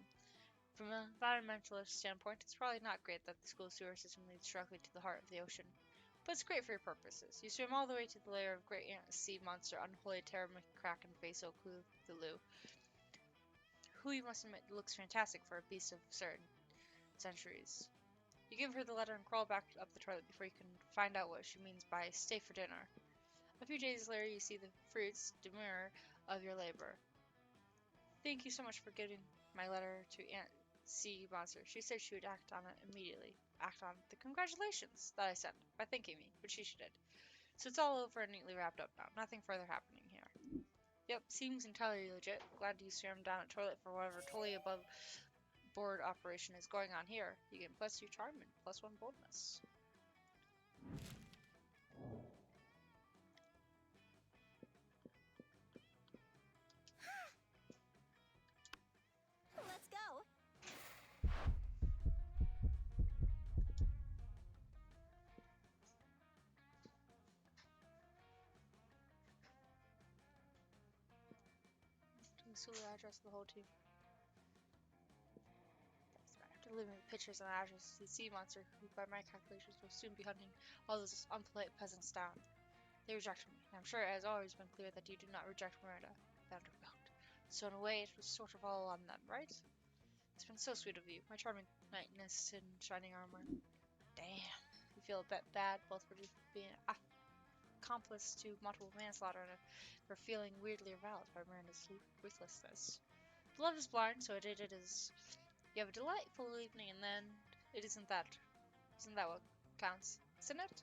From an environmentalist standpoint, it's probably not great that the school sewer system leads directly to the heart of the ocean, but it's great for your purposes. You swim all the way to the lair of great sea monster, unholy terror, kraken face Cthulhu, who you must admit looks fantastic for a beast of certain centuries. You give her the letter and crawl back up the toilet before you can find out what she means by stay for dinner. A few days later, you see the fruits demure of your labor. Thank you so much for giving my letter to Aunt Sea Monster. She said she would act on it immediately. Act on the congratulations that I sent by thanking me, which she did. So it's all over and neatly wrapped up now. Nothing further happening here. Yep, seems entirely legit. Glad you swam down a toilet for whatever totally above board operation is going on here. You get +2 charm and +1 boldness. Let's go. So the address of the whole team. After leaving the pictures and addresses, the sea monster, who by my calculations will soon be hunting all those unpolite peasants down. They rejected me, and I'm sure it has always been clear that you did not reject Miranda Vanderbilt. So in a way, it was sort of all on them, right? It's been so sweet of you, my charming knightness in shining armor. Damn, you feel a bit bad, both for being accomplice to multiple manslaughter and for feeling weirdly aroused by Miranda's ruthlessness. Love is blind, so it is. You have a delightful evening, and then isn't that what counts, isn't it?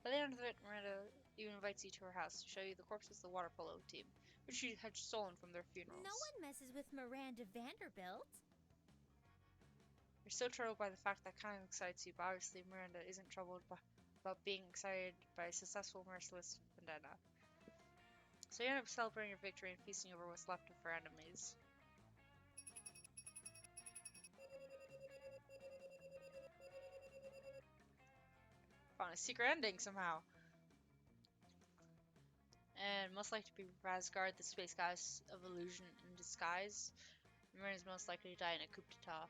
By the end of it, Miranda even invites you to her house to show you the corpses of the water polo team, which she had stolen from their funerals. No one messes with Miranda Vanderbilt. You're so troubled by the fact that kind of excites you, but obviously Miranda isn't troubled about being excited by a successful merciless vendetta. So you end up celebrating your victory and feasting over what's left of her enemies. Found a secret ending somehow. And most likely to be Razgard, the space goddess of illusion in disguise. Miranda is most likely to die in a coup d'etat.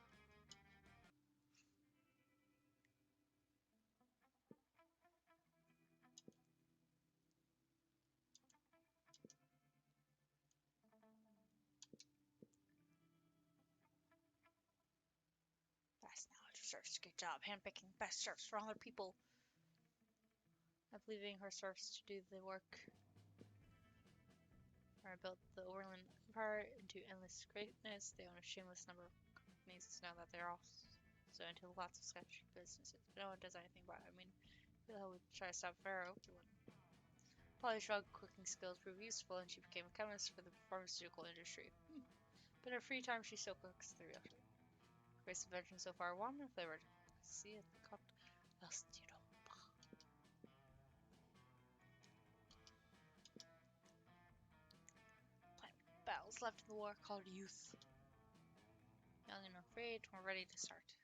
Best knowledge of serfs. Good job handpicking the best serfs for all their people. Of leaving her serfs to do the work. Miranda built the Orlan Empire into endless greatness. They own a shameless number of companies now that they're also into lots of sketch businesses. But no one does anything about it. I mean, who the hell would try to stop Pharaoh? Polly's drug cooking skills proved useful, and she became a chemist for the pharmaceutical industry. But in her free time, she still cooks the real shit. Grace invention so far warm and flavored. See it, the cocktail. Battles left in the war called youth. Young and afraid, we're ready to start.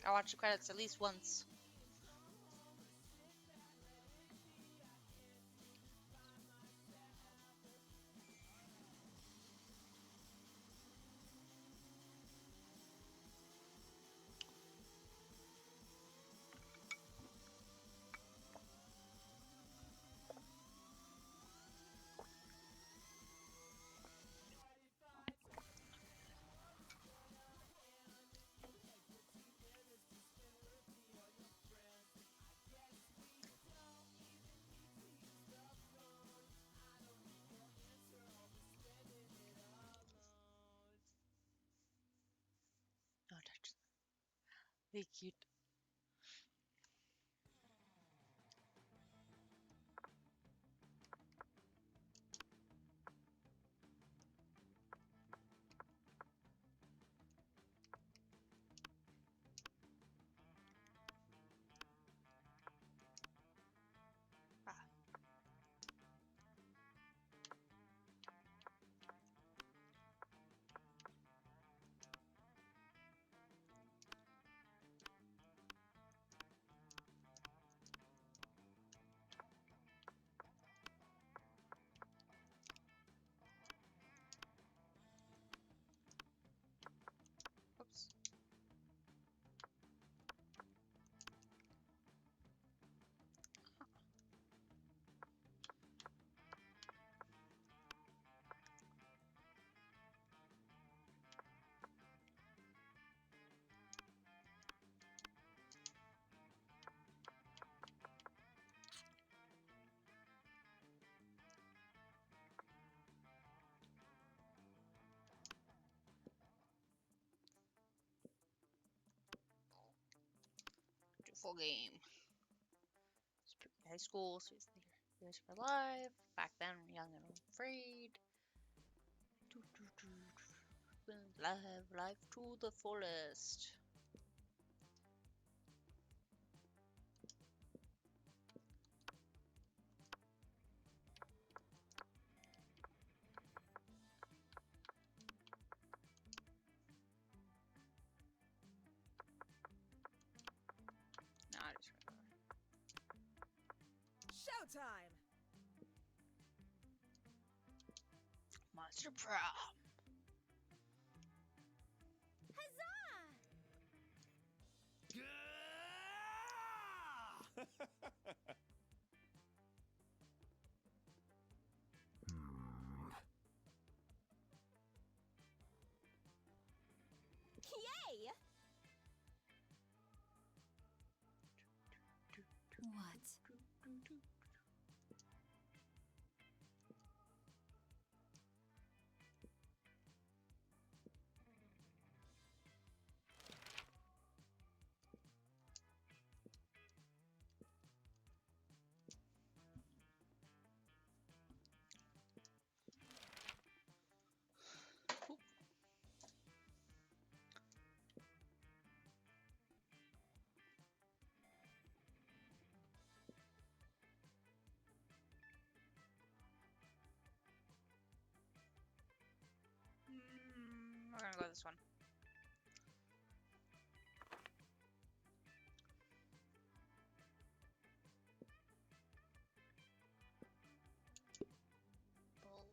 I watch the credits at least once. Don't touch them. They cute. Ah. Oops. Full game. High school, so it's years for life. Back then, young and afraid. Live to the fullest. No, I just remember. Showtime! Monster Prom. Yay! What? We're gonna go this one. Bold.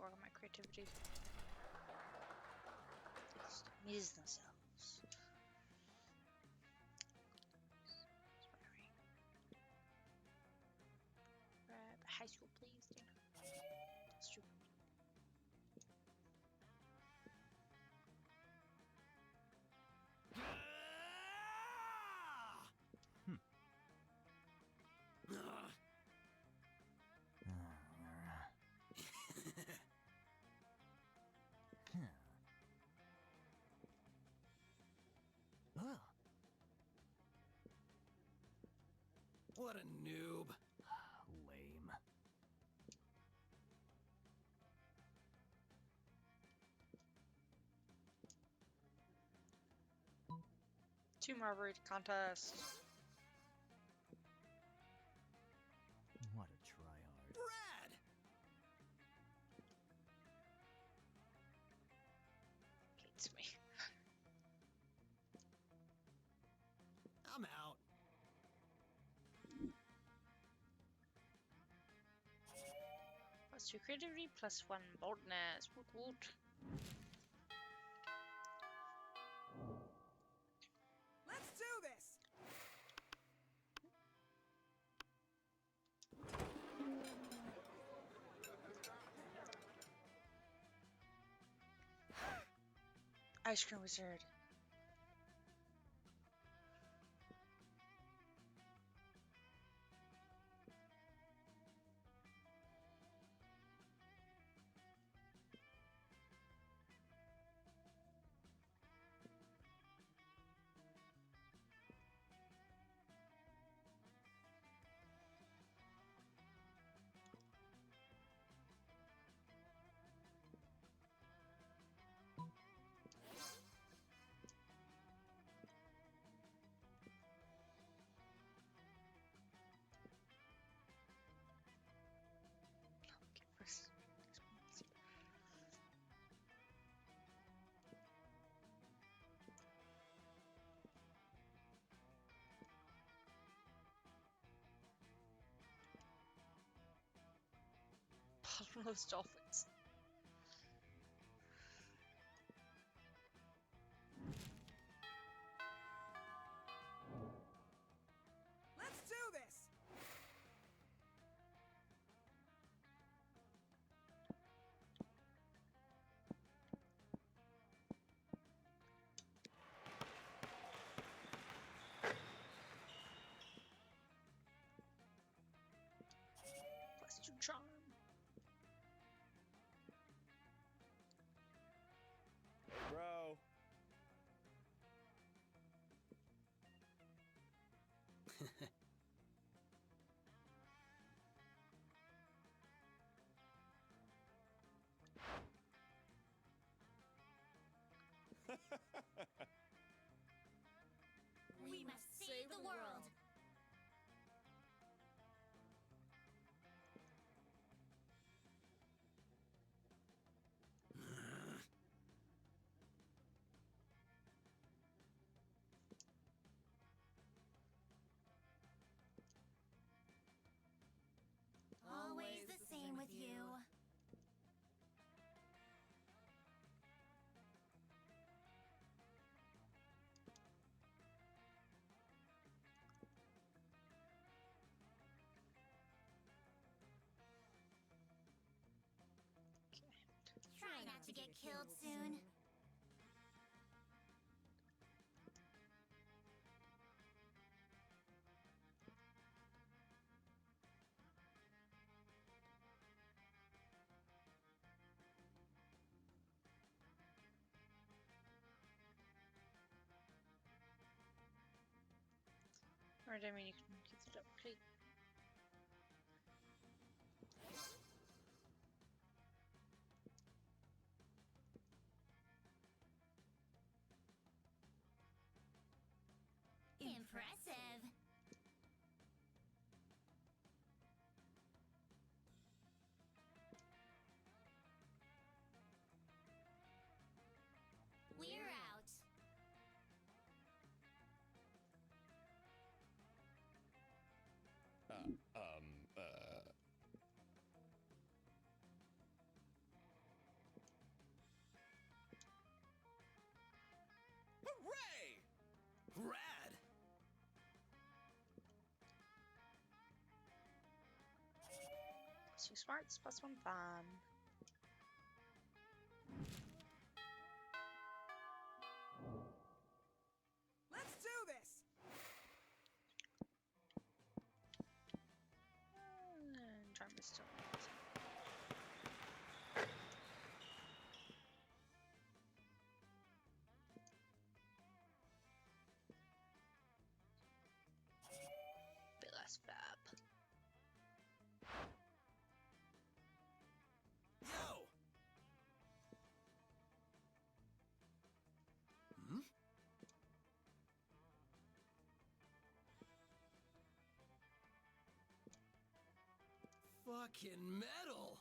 work on my creativity. Just amuse themselves. Grab high school, please. That's true. What a noob. Lame. Tomb robbery contest. What a tryhard. Brad! Hates me. I'm out. +2 creativity, +1 boldness. Woot woot. Let's do this! Ice cream wizard. Bottlenose dolphins. Let's do this! +2 charm. Bro. We must save the world. Always the same with you. Try not to get killed soon. Alright, I mean, you can keep it up, please. Impressive. We're out. 2 smarts plus 1 fun. Let's do this. And charm is still. Bit less fab. Yo! Hmm? Fucking metal!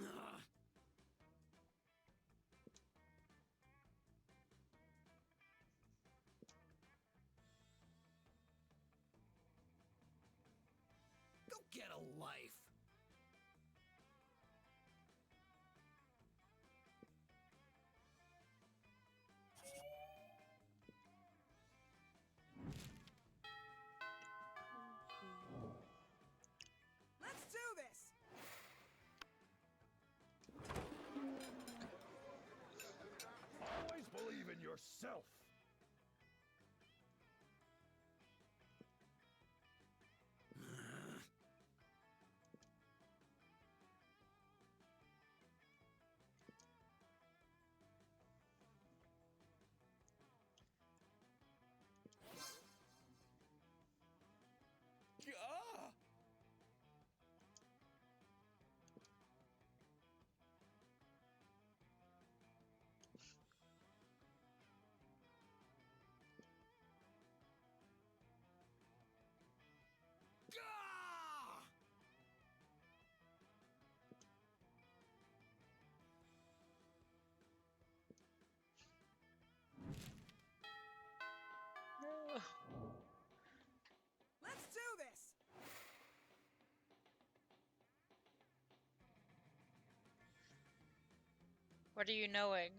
Ugh. Go get a life! Let's do this. Always believe in yourself. Ah! Gah! No. Let's do this. What are you knowing?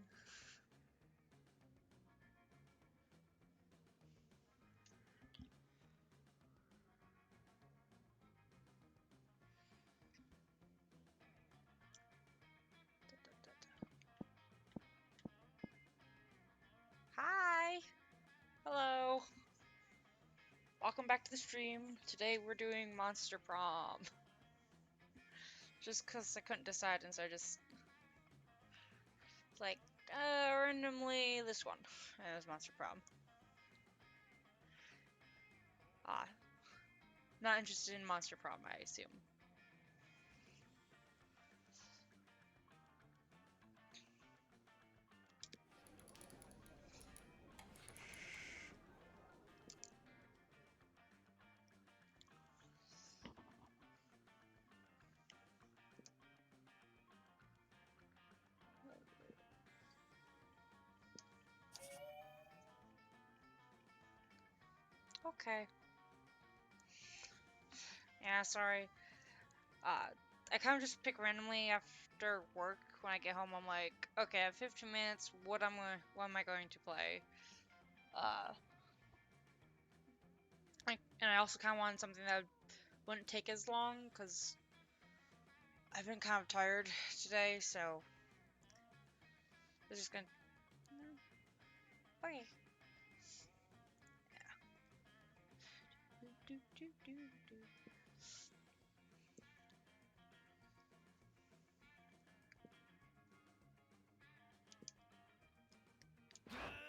Hi! Hello! Welcome back to the stream. Today we're doing Monster Prom. Just because I couldn't decide, and so I just like randomly this one. And it was Monster Prom. Ah, not interested in Monster Prom, I assume. Okay. Yeah, sorry. I kind of just pick randomly after work when I get home. I'm like, okay, I have 15 minutes. What am I going to play? Uh, and I also kind of wanted something that wouldn't take as long because I've been kind of tired today. So I was just gonna. Okay. Ah!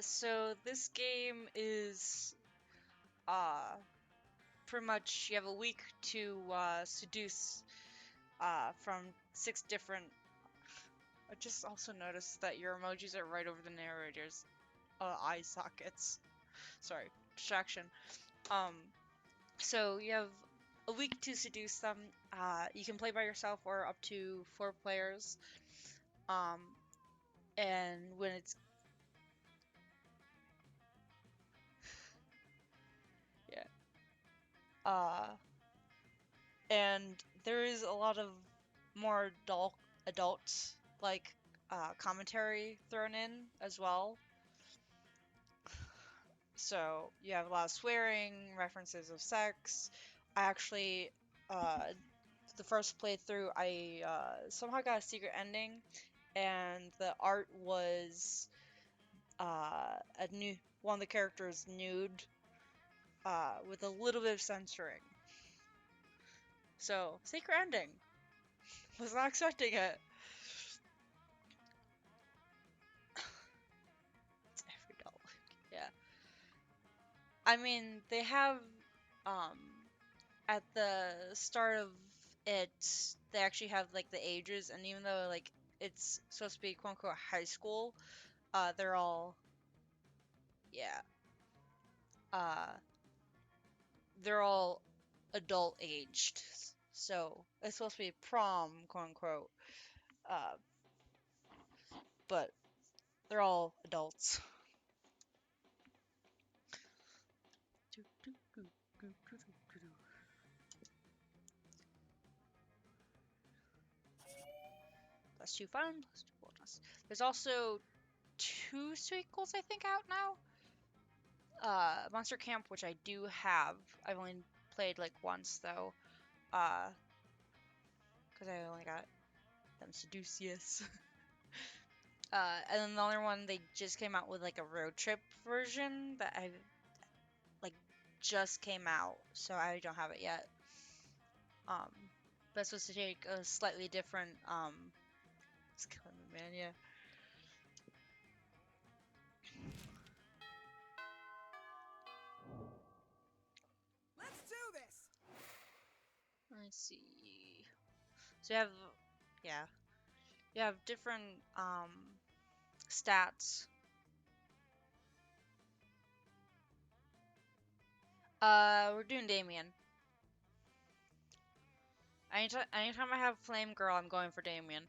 So this game is uh pretty much you have a week to seduce from 6 different. I just also noticed that your emojis are right over the narrator's eye sockets. Sorry, distraction. Um, so you have a week to seduce them. You can play by yourself or up to 4 players. Um, and when it's yeah, and there is a lot of more adult like commentary thrown in as well. So you have a lot of swearing, references of sex. I actually, uh, the first playthrough, I somehow got a secret ending, and the art was a new one of the characters nude, with a little bit of censoring. So secret ending. Was not expecting it. It's every doll. Yeah. I mean, they have um at the start of it, they actually have like the ages, and even though like it's supposed to be quote unquote high school, they're all yeah, uh, they're all adult aged. So it's supposed to be prom, quote unquote, uh, but they're all adults. Plus 2 fun, plus 2 bonus. There's also 2 sequels I think out now. Monster Camp, which I do have. I've only played like once though. Because I only got them Seducious. And then the other one, they just came out with like a road trip version that I like just came out, so I don't have it yet. Um, but it's supposed to take a slightly different it's killing me, man. Yeah. Let's do this. Let's see. So you have yeah, you have different stats. We're doing Damien. Anytime I have Flame Girl, I'm going for Damien.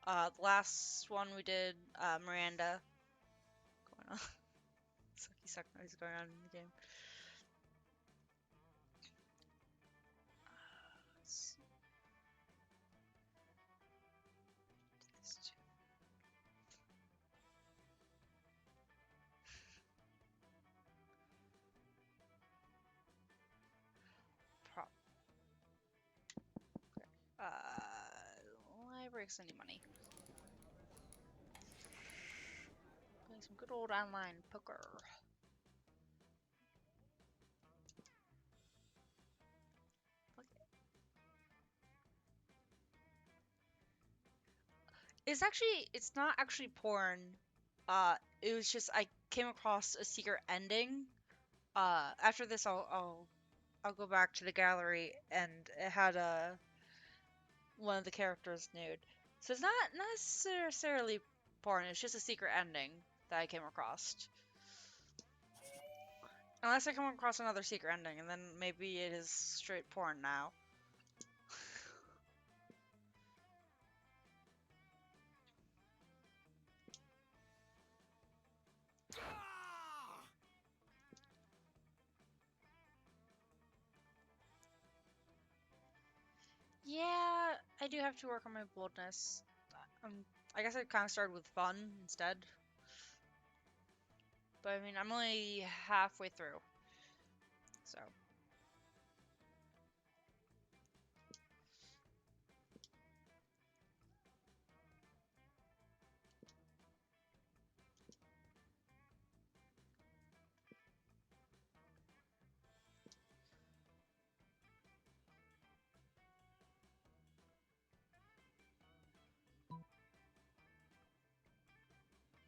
The last one we did, Miranda. Going on. Sucky suck noise going on in the game. Let's see. Prop. Okay. Library because I need money. Playing some good old online poker. Okay. It's not actually porn. It was just I came across a secret ending. After this, I'll go back to the gallery, and it had one of the characters nude. So it's not necessarily porn. It's just a secret ending that I came across. Unless I come across another secret ending, and then maybe it is straight porn now. Yeah, I do have to work on my boldness. Um, I guess I kind of started with fun instead. But I mean, I'm only halfway through. So.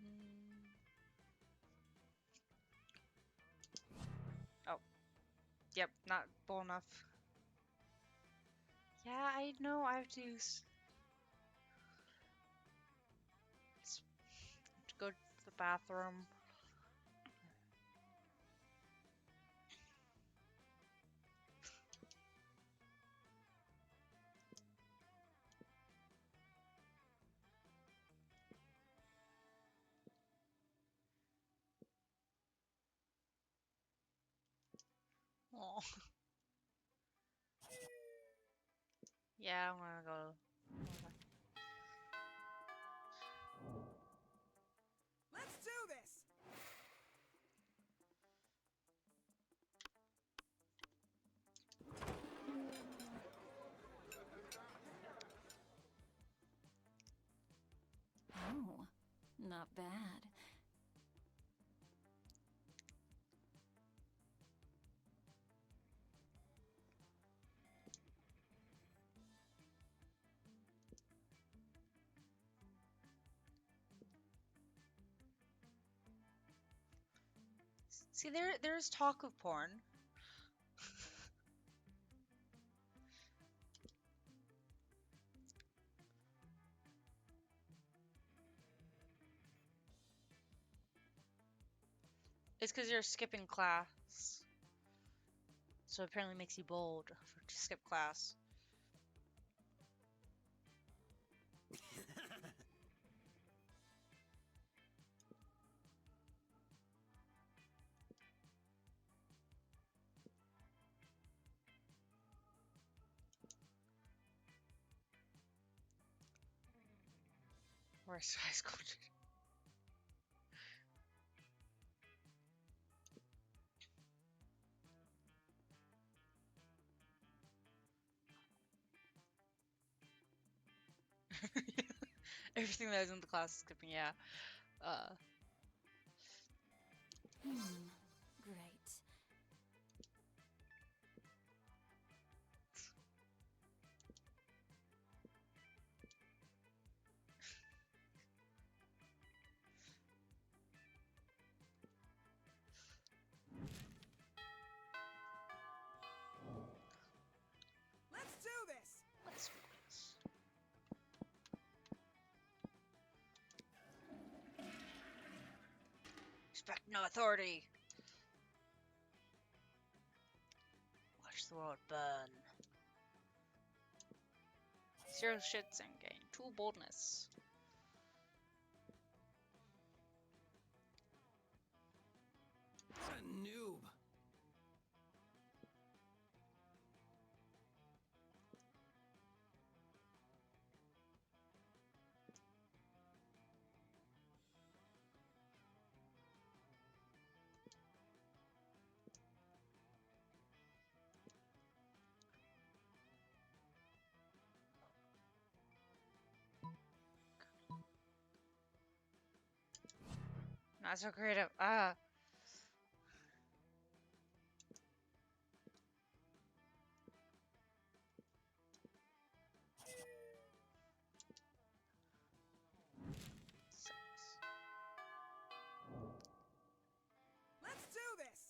Mm. Yep, not bold enough. Yeah, I know I have to go to the bathroom. Oh. Yeah, I'm gonna go. Let's do this. Oh, not bad. See, there's talk of porn. It's because you're skipping class. So it apparently makes you bold to skip class. Where's high school? Everything that was in the class is skipping, yeah. Great. Let's do this. Let's do this. Respect no authority. Watch the world burn. Zero shits and gain 2 boldness. What a noob. Not so creative. Ah. Let's do this.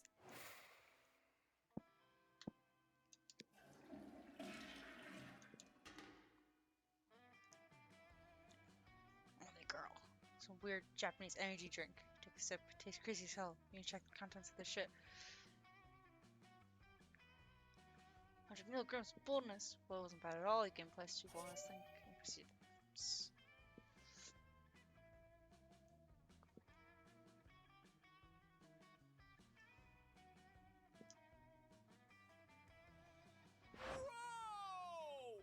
Only girl. Some weird Japanese energy drink. Take a sip. Tastes crazy as hell. You can check the contents of this shit. 100 milligrams of boldness. Well, it wasn't bad at all. You can place 2 bonus thing and proceed. Whoa!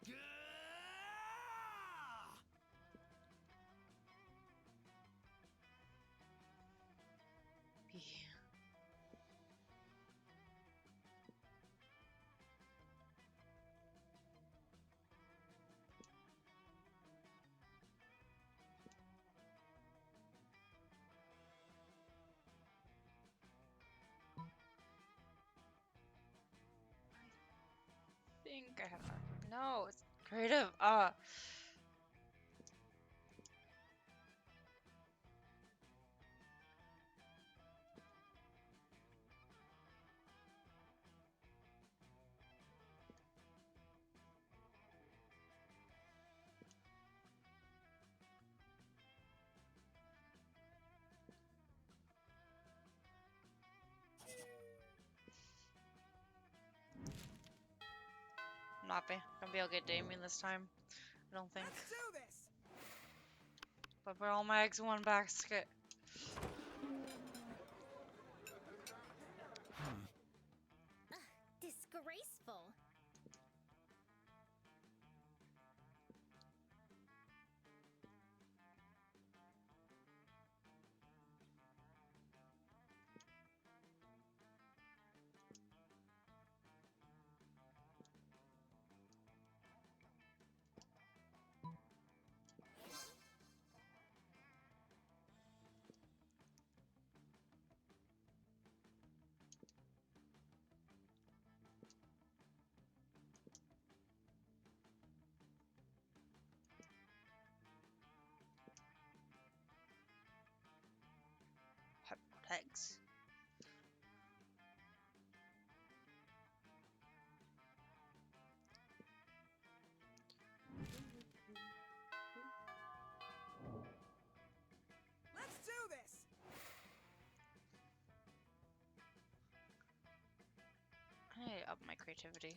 Gah! Yeah. I think I have that. No, it's creative. Gonna be able to get Damien this time. I don't think. Let's do this. But put all my eggs in one basket. Disgraceful. Eggs. Let's do this. I need to up my creativity.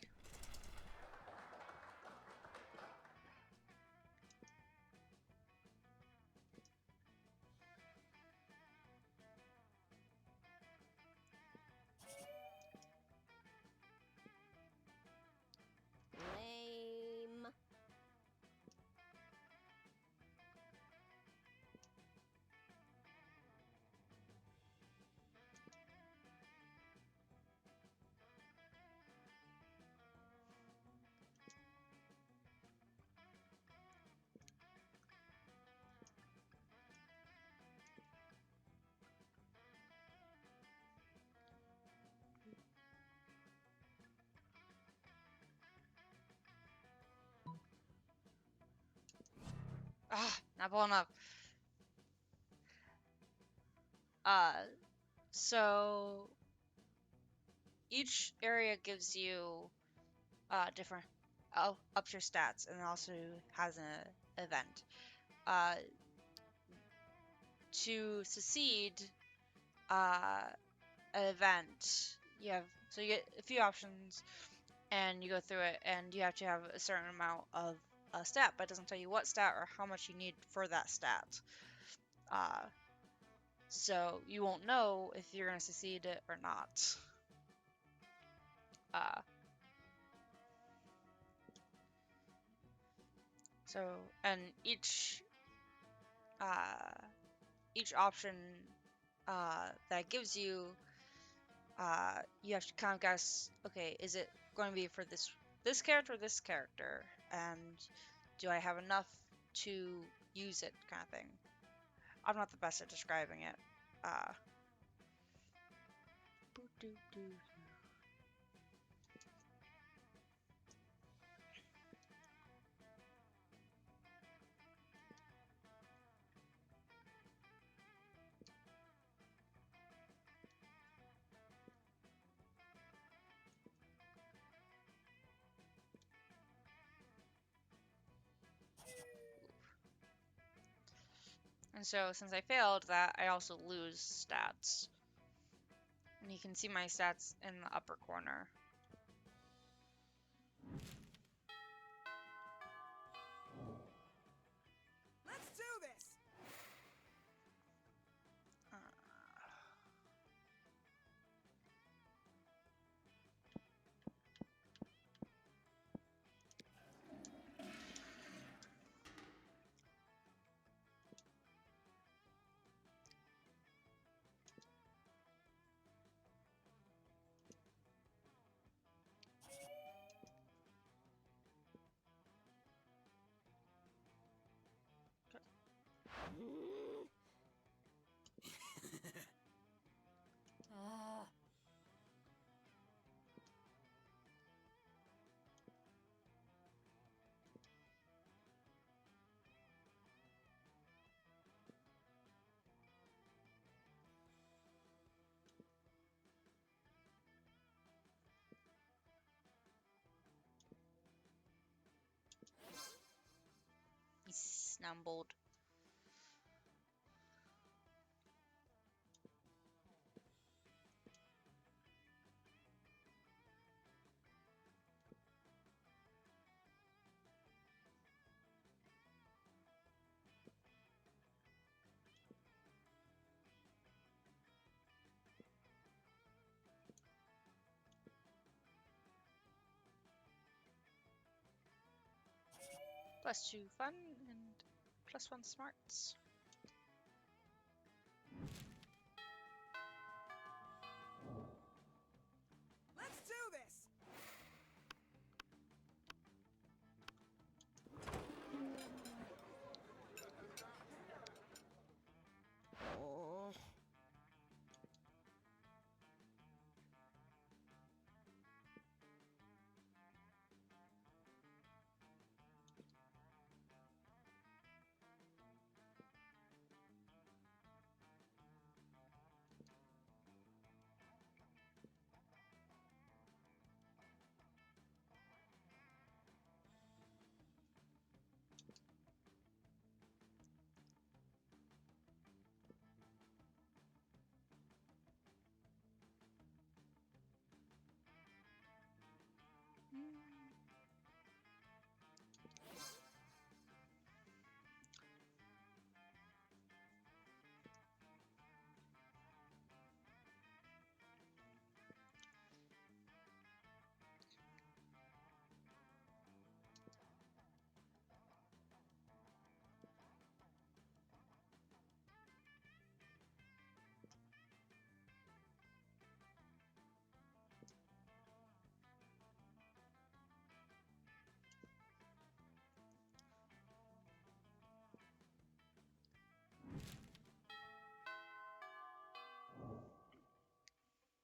Lame. Ah, not pulling up. Uh, so each area gives you different ups your stats, and also has an event. Uh, to succeed an event, you get a few options, and you go through it, and you have to have a certain amount of a stat, but it doesn't tell you what stat or how much you need for that stat. So you won't know if you're going to succeed it or not. Uh, so, and each option that gives you, you have to kind of guess, okay, is it going to be for this character or this character? And do I have enough to use it, kind of thing. I'm not the best at describing it. And so, since I failed that, I also lose stats. And you can see my stats in the upper corner. Let's do this. Ah. He snumbled. +2 fun and +1 smarts. Let's do this. Oh.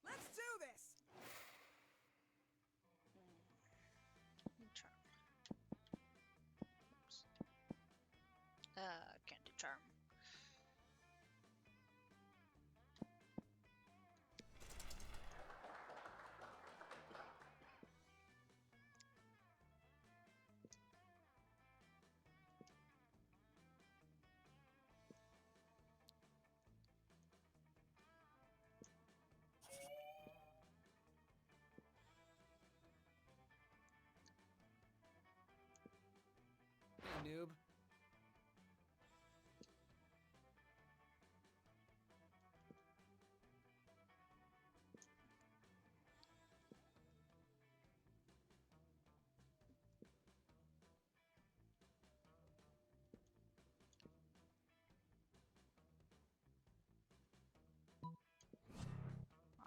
Let's do this. Charm. Oops. Can't do charm. Hey, noob.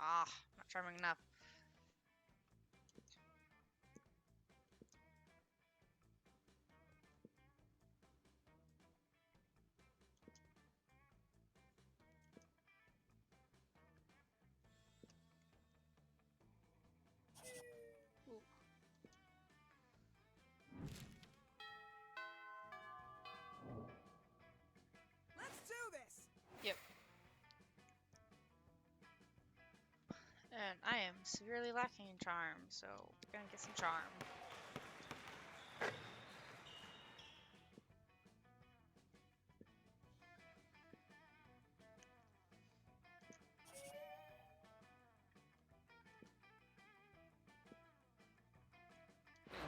Ah, not charming enough. Ooh. Let's do this. Yep. And I am severely lacking in charm, so we're gonna get some charm.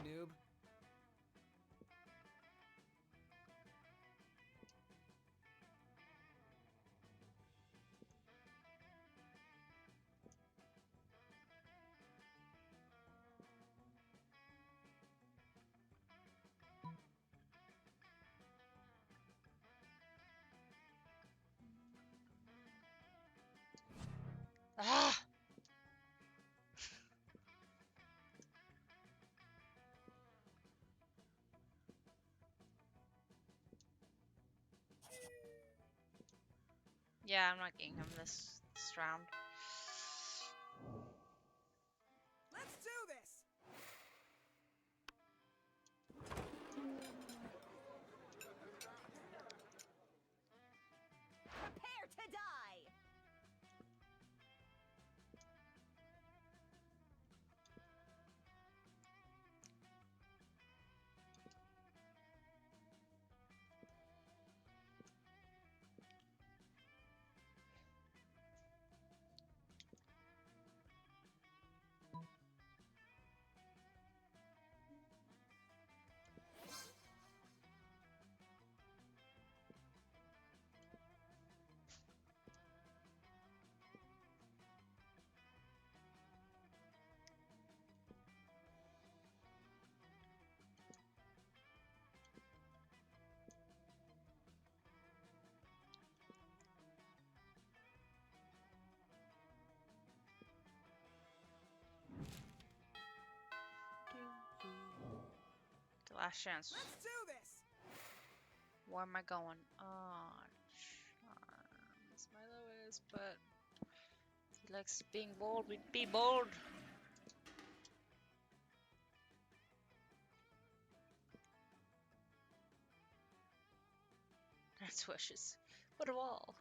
Hey, noob. Ah! Yeah, I'm not getting him this round. Let's do this. Prepare to die! Last chance. Let's do this. Where am I going? As Milo is, but he likes being bold. We'd be bold. That's wishes. What a wall.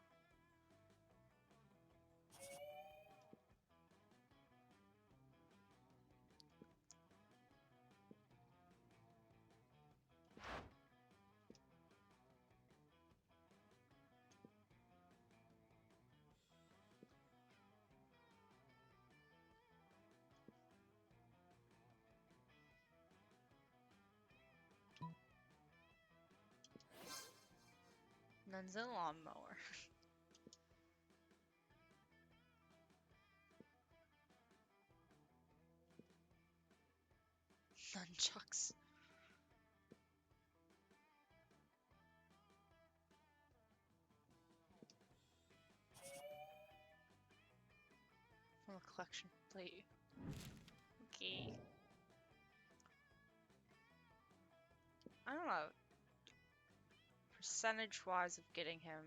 None's a lawnmower. Nunchucks. From a collection plate. Okay. I don't know. Percentage wise of getting him.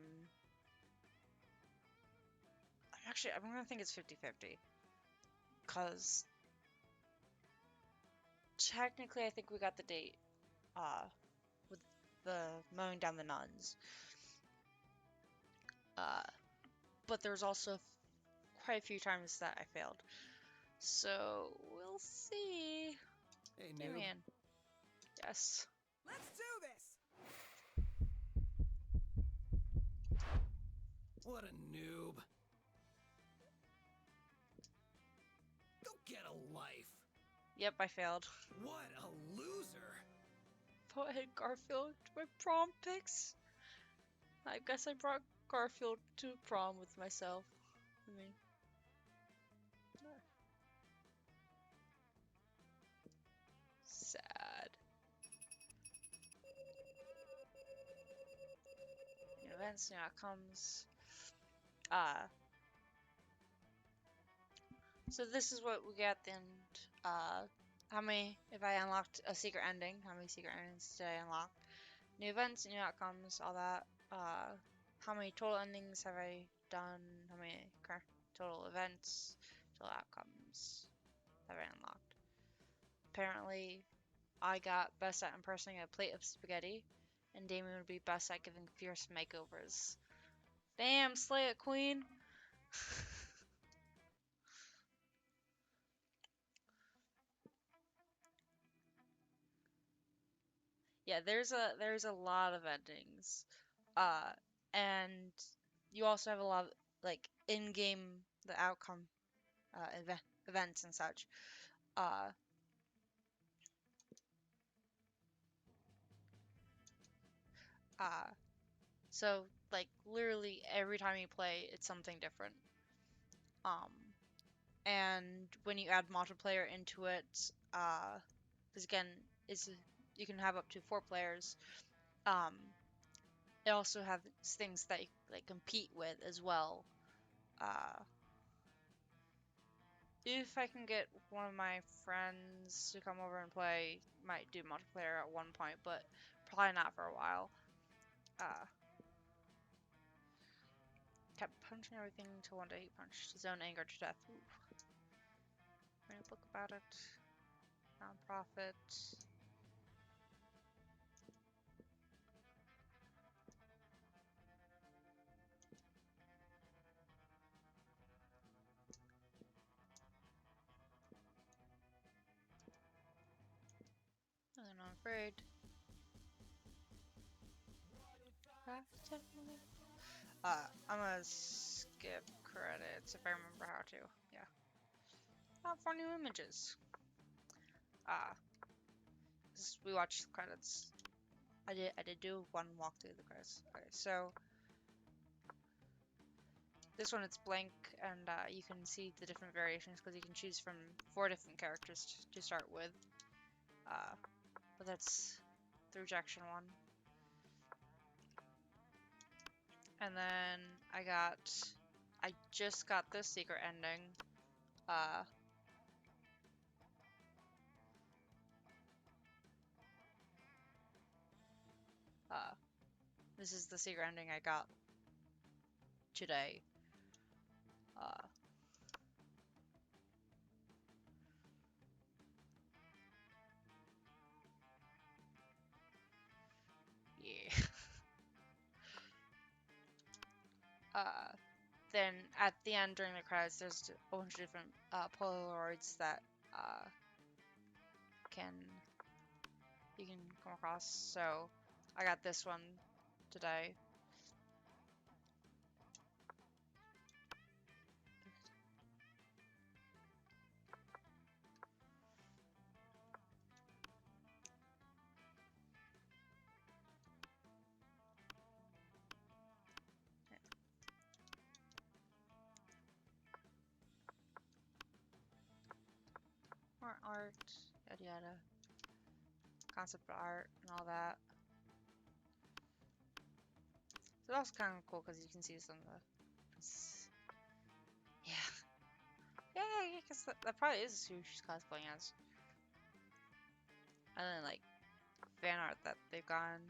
I'm gonna think it's 50-50. Because technically I think we got the date with the mowing down the nuns. But there's also quite a few times that I failed. So we'll see. Hey, Hey noob. man. Yes. Let's do this. What a noob. Go get a life. Yep, I failed. What a loser. Put ahead Garfield to my prom pics. I guess I brought Garfield to prom with myself. I mean, sad. New events, new outcomes. So this is what we get at the end. If I unlocked a secret ending, how many secret endings did I unlock? New events, new outcomes, all that. How many total endings have I done? How many total events, total outcomes have I unlocked? Apparently, I got best at impersonating a plate of spaghetti, and Damien would be best at giving fierce makeovers. Damn, slay it, queen! Yeah, there's a lot of endings. Uh, and you also have a lot of, like, in-game, the outcome, events and such. Uh, uh, so, like, literally every time you play, it's something different. Um, and when you add multiplayer into it, because again, is you can have up to 4 players. Um, it also has things that you like compete with as well. Uh, if I can get one of my friends to come over and play, might do multiplayer at one point, but probably not for a while. Kept punching everything until one day he punched his own anger to death. Ooh. Read a book about it. Non-profit. I'm not afraid. I'm gonna skip credits if I remember how to. Yeah. For new images. We watched the credits. I did do one walkthrough of the credits. Okay, so this one it's blank, and you can see the different variations because you can choose from 4 different characters to start with. But that's the rejection one. And then I just got this secret ending. This is the secret ending I got today. Yeah. Then at the end during the credits, there's a bunch of different Polaroids that can you can come across. So I got this one today. More art, yada yada, concept art and all that. So that's kind of cool because you can see some of the. Yeah. Yeah, I guess that probably is who she's cosplaying as. And then like fan art that they've gotten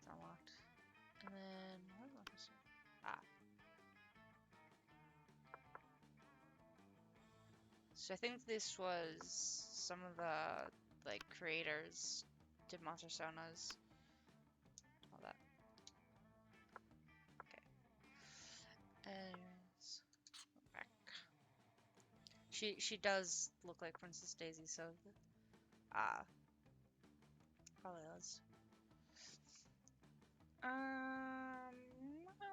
unlocked. And then what was this? So I think this was some of the like creators did Monster Sonas. All that. Okay. Anyways, back. She does look like Princess Daisy, so probably does.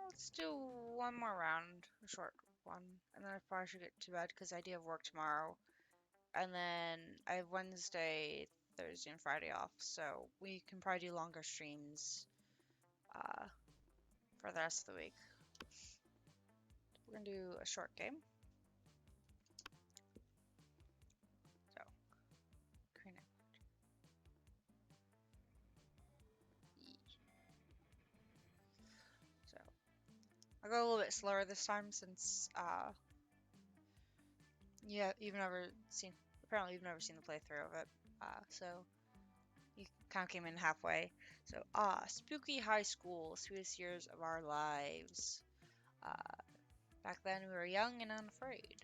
Let's do one more round, a short one, and then I probably should get to bed because I do have work tomorrow. And then I have Wednesday, Thursday, and Friday off, so we can probably do longer streams for the rest of the week. We're gonna do a short game. So, connect. So, I'll go a little bit slower this time since yeah, apparently you've never seen the playthrough of it. So you kind of came in halfway. So, spooky high school, sweetest years of our lives. Back then we were young and unafraid.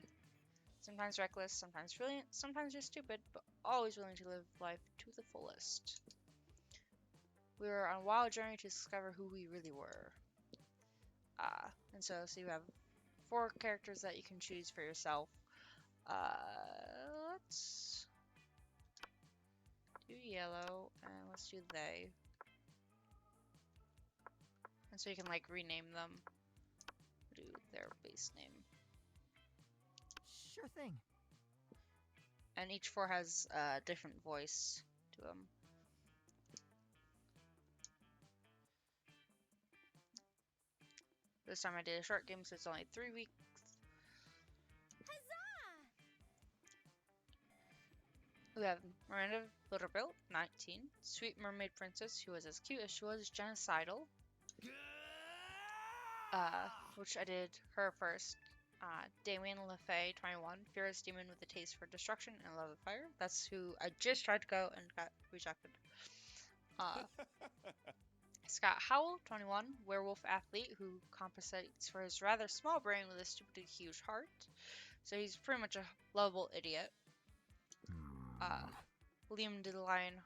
Sometimes reckless, sometimes brilliant, sometimes just stupid, but always willing to live life to the fullest. We were on a wild journey to discover who we really were. And so you have 4 characters that you can choose for yourself. Let's do yellow, and let's do they. And so you can like rename them. Do their base name. Sure thing. And each 4 has a different voice to them. This time I did a short game, so it's only 3 weeks. Huzzah! We have Miranda Vanderbilt, 19, Sweet Mermaid Princess, who was as cute as she was genocidal, which I did her first. Damien LaFay, 21, fearless demon with a taste for destruction and love of fire. That's who I just tried to go and got rejected. Scott Howell, 21, werewolf athlete who compensates for his rather small brain with a stupidly huge heart. So he's pretty much a lovable idiot. Liam DeLion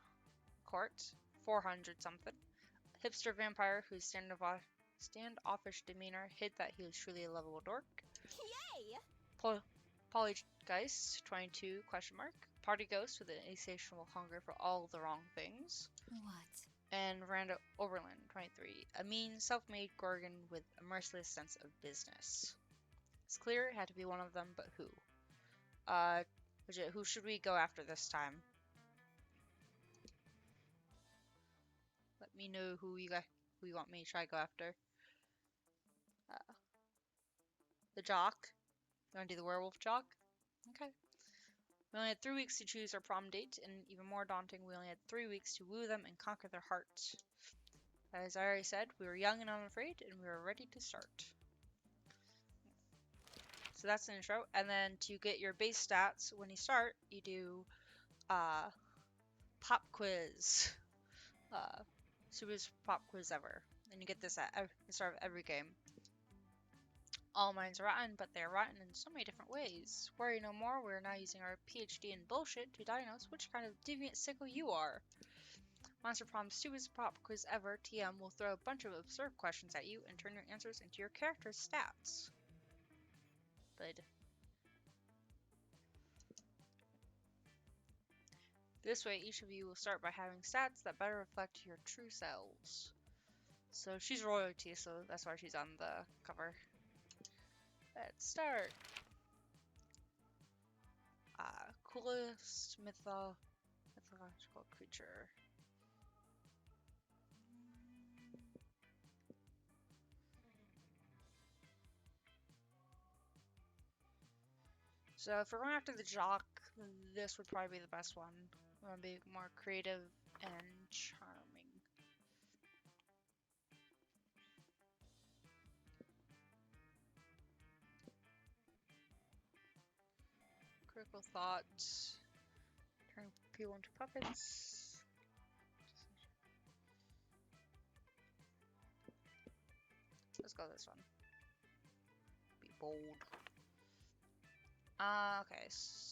Court, 400 something. Hipster vampire whose standoffish demeanor hid that he was truly a lovable dork. Yay! Polygeist, 22, question mark. Party ghost with an insatiable hunger for all the wrong things. What? And Miranda Oberlin, 23, a mean, self-made Gorgon with a merciless sense of business. It's clear it had to be one of them, but who? Who should we go after this time? Let me know who you want me to try to go after. The jock. You want to do the werewolf jock? Okay. We only had 3 weeks to choose our prom date, and even more daunting, we only had 3 weeks to woo them and conquer their heart. As I already said, we were young and unafraid, and we were ready to start. So that's the intro, and then to get your base stats, when you start, you do pop quiz. stupidest pop quiz ever. And you get this at the start of every game. All minds are rotten, but they are rotten in so many different ways. Worry no more, we are now using our PhD in bullshit to diagnose which kind of deviant sicko you are. Monster Prom's stupidest pop quiz ever, TM will throw a bunch of absurd questions at you and turn your answers into your character's stats. But this way, each of you will start by having stats that better reflect your true selves. So she's royalty, so that's why she's on the cover. Let's start. Coolest mythological creature. So if we're going after the jock, this would probably be the best one. We want to be more creative and charming. Critical thought. Turn people into puppets. Let's go this one. Be bold. Okay, so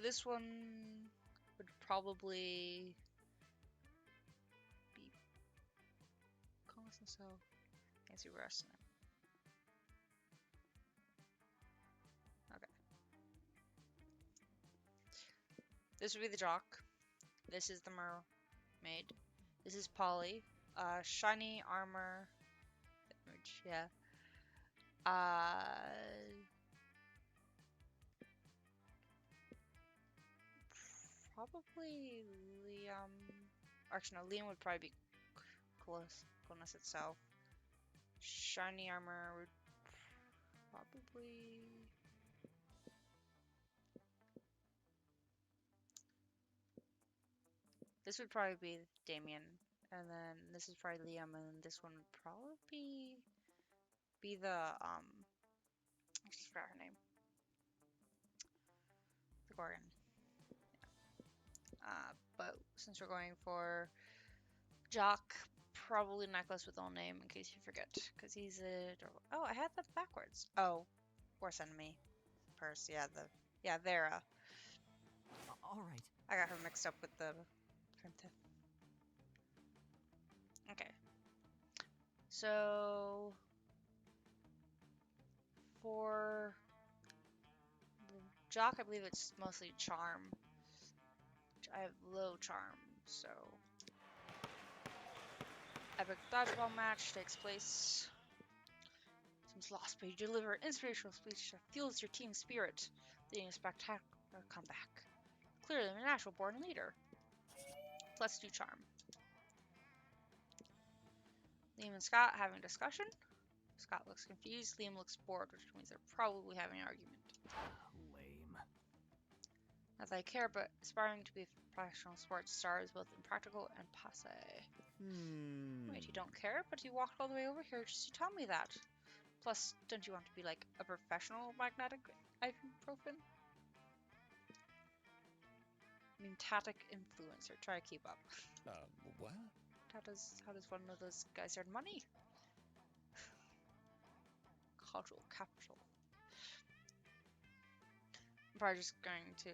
this one would probably be constant, so fancy wrestling. Okay. This would be the jock. This is the mermaid. This is Polly. Shiny armor. Yeah. Probably Liam. Actually, no, Liam would probably be coolness itself. Shiny armor would probably. This would probably be Damien, and then this is probably Liam, and then this one would probably be the I just forgot her name. The Gorgon. Yeah. But since we're going for Jock, probably Necklace with old name in case you forget, because he's a. Oh, I had that backwards. Oh, worst enemy. Purse. Yeah, Vera. All right. I got her mixed up with the. Okay. So for the Jock, I believe it's mostly charm. I have low charm, so epic dodgeball match takes place. Seems lost, but you deliver an inspirational speech that fuels your team spirit, leading a spectacular comeback. Clearly a natural born leader. Plus 2 charm. Liam and Scott having a discussion. Scott looks confused. Liam looks bored, which means they're probably having an argument. Lame. Not that I care, but aspiring to be a professional sports star is both impractical and passe. Wait, you don't care, but you walked all the way over here just to tell me that. Plus, don't you want to be like a professional magnetic ibuprofen? Mutatic influencer. Try to keep up. What? How does one of those guys earn money? Cultural capital. I'm probably just going to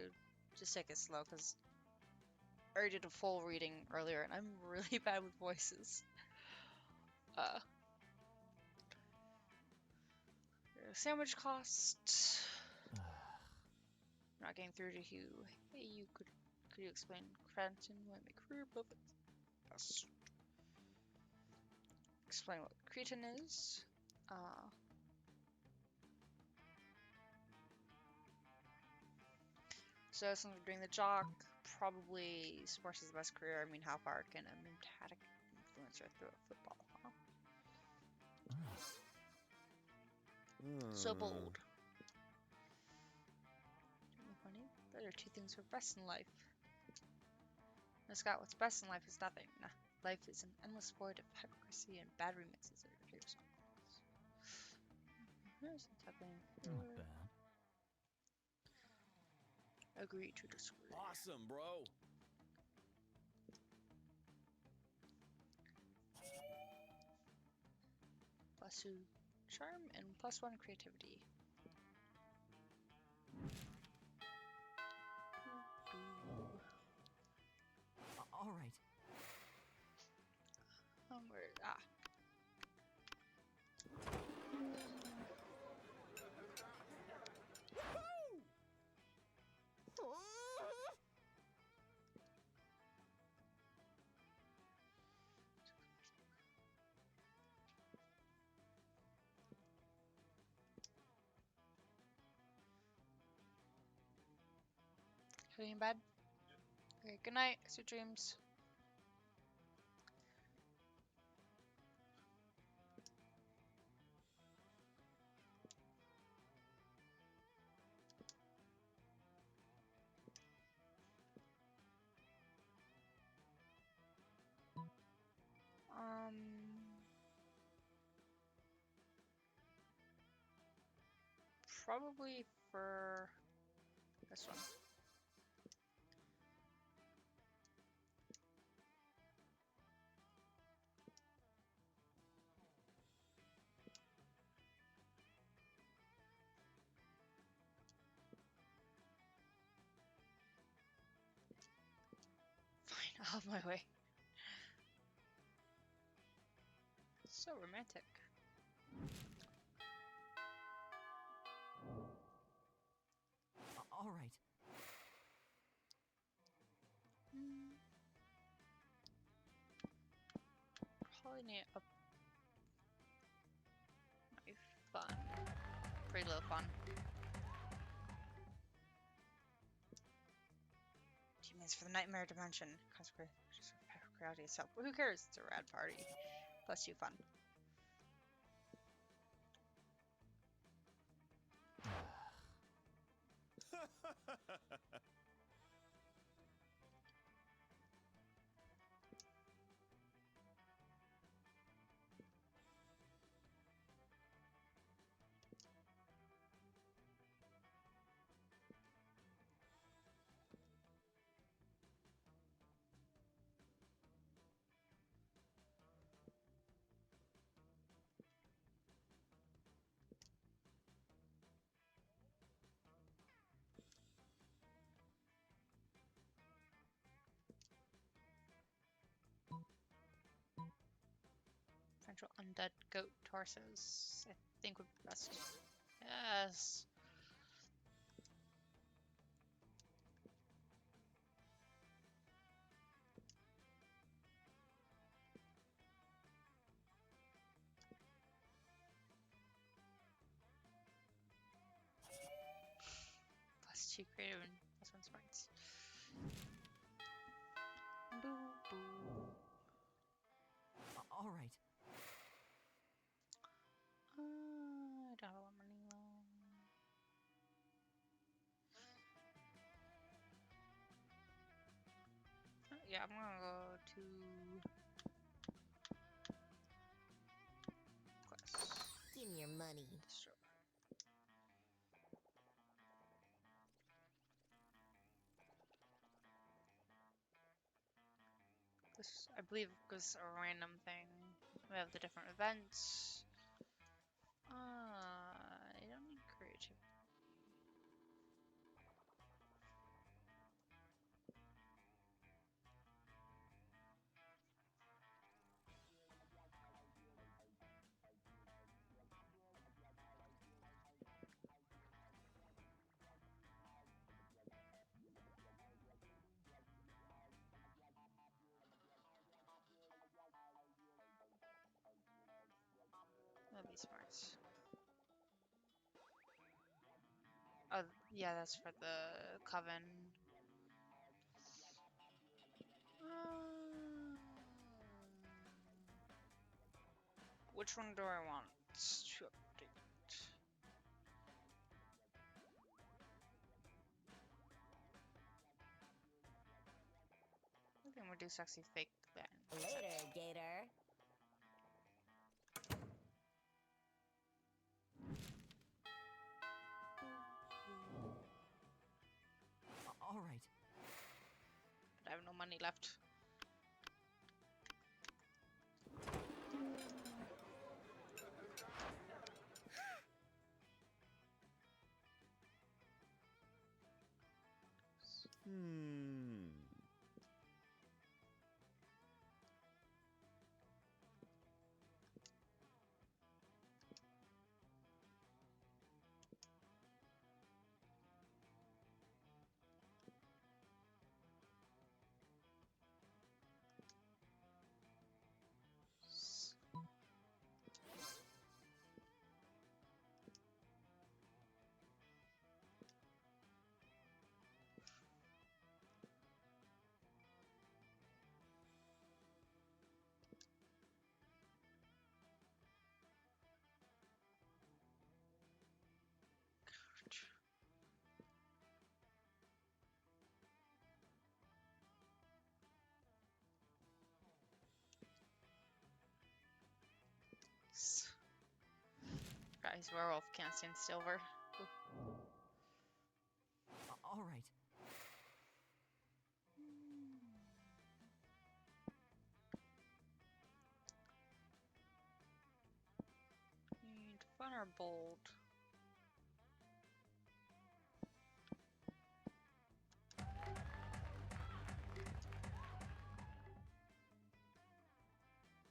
take it slow because I already did a full reading earlier and I'm really bad with voices. Sandwich cost. Not getting through to Hugh. Hey, you could you explain Cranton why my career perfect? Yes. Explain what Cretan is. So since we're doing the jock, probably sports is the best career. I mean, how far can a mutatic influencer throw a football, huh? So bold. Funny. Those are 2 things we're best in life. Now, Scott, what's best in life is nothing. Nah, life is an endless void of hypocrisy and bad remixes of your favorite songs. Here's what's happening. Not bad. Agree to disagree. Awesome, bro. +2 charm and +1 creativity. All right. Where? Heading in bed. Okay, good night. Sweet dreams. Probably for this one. Fine, out of my way. So romantic. All right. Probably need a fun. Pretty low fun. Teammates for the nightmare dimension. Reality itself. But who cares? It's a rad party. +2 fun. Potential undead goat torsos, I think would be best. Yes. +2 creative and +1 smarts. Boo boo. All right. I don't have a lot of money left. Yeah, I'm gonna go to class. Give me your money. Destroy. This, I believe, was a random thing. We have the different events. I don't need creativity. That'll be smart. Oh, yeah, that's for the coven. Which one do I want to update? I think we'll do sexy fake then. Later, Gator. money left. Guys, werewolf can't stand silver. All right. Need fun or bold?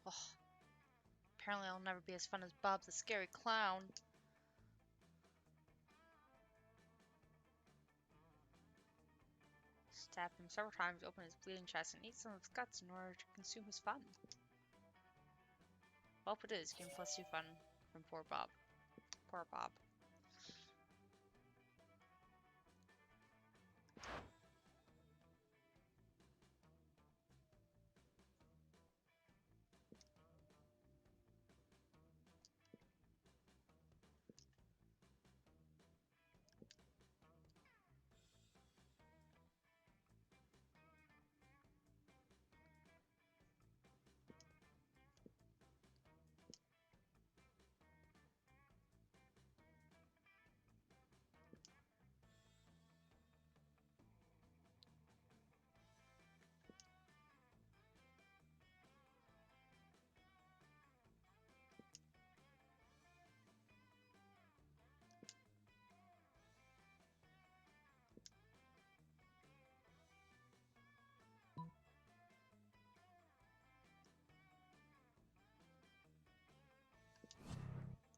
Oh, apparently I'll never be as fun as Bob the Scary Clown. Stab him several times, open his bleeding chest, and eat some of his guts in order to consume his fun. Well, it is game plus 2 fun from poor Bob. Poor Bob.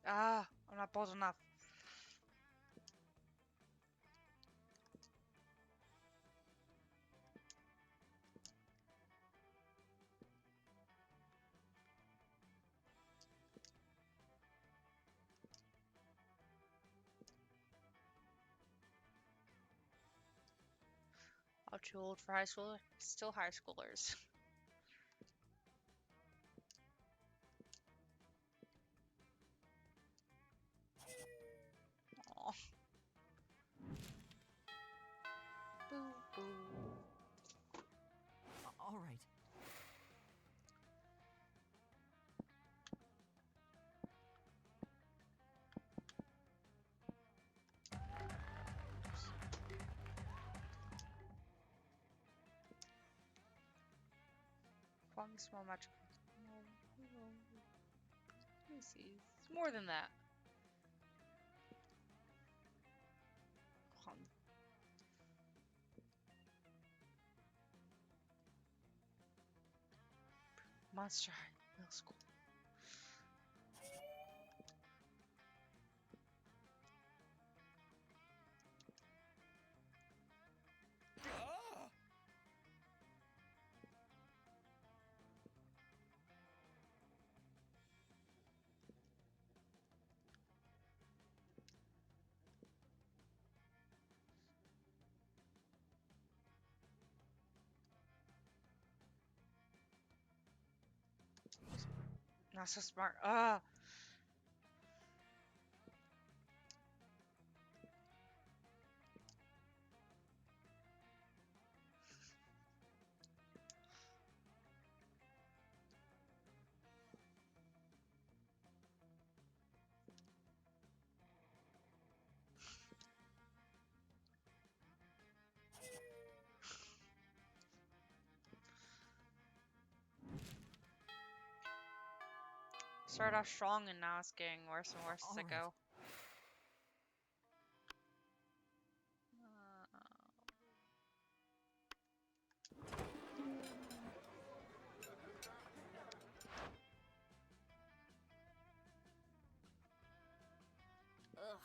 Ah, I'm not bold enough. I'm too old for high school. Still high schoolers. Aw. Boo boo. All right. Fun small magic. Let me see. It's more than that. Hold on. Monster High Middle School. Ah! Not so smart. Ah. Started off strong and now it's getting worse and worse as I Alright. go. Ugh.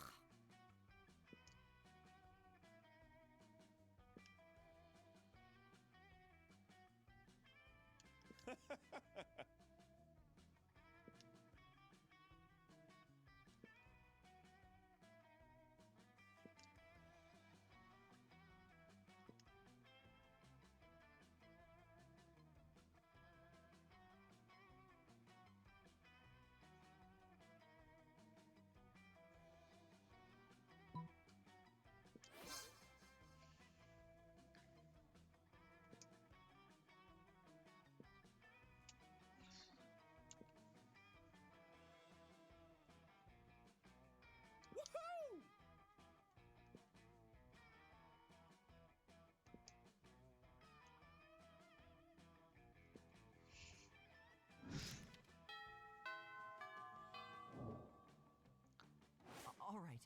Woohoo! Alright.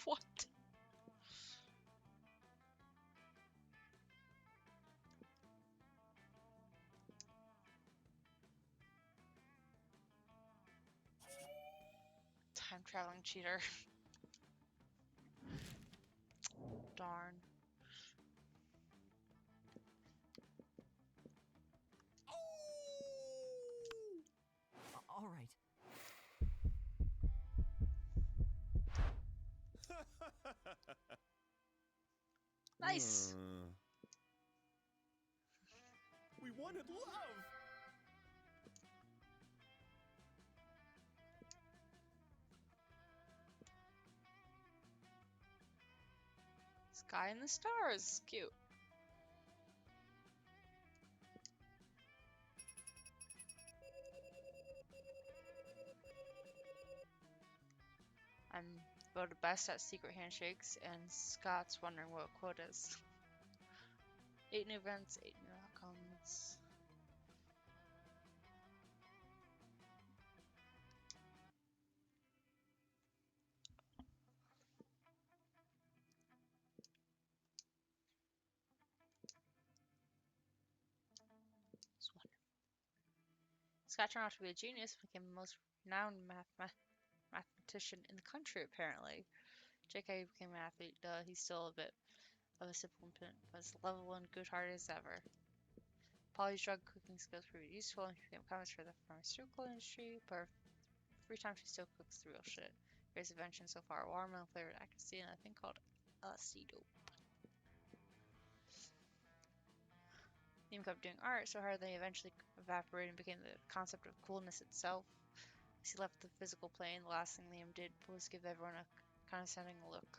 What? Time traveling cheater. Darn. Alright. Nice. We wanted love. Sky and the stars. Cute. I'm voted best at secret handshakes, and Scott's wondering what a quote is. 8 new events, 8 new outcomes. It's wonderful. Scott turned out to be a genius and became the most renowned mathematician in the country, apparently. JK became an athlete, duh, he's still a bit of a simpleton, but as lovable and good-hearted as ever. Polly's drug cooking skills proved useful and she became comments for the pharmaceutical industry, but her free time she still cooks the real shit. Greatest invention so far, watermelon flavored ecstasy and a thing called LSD dope. Liam kept doing art so hard that he eventually evaporated and became the concept of coolness itself. As he left the physical plane, the last thing Liam did was give everyone a condescending look.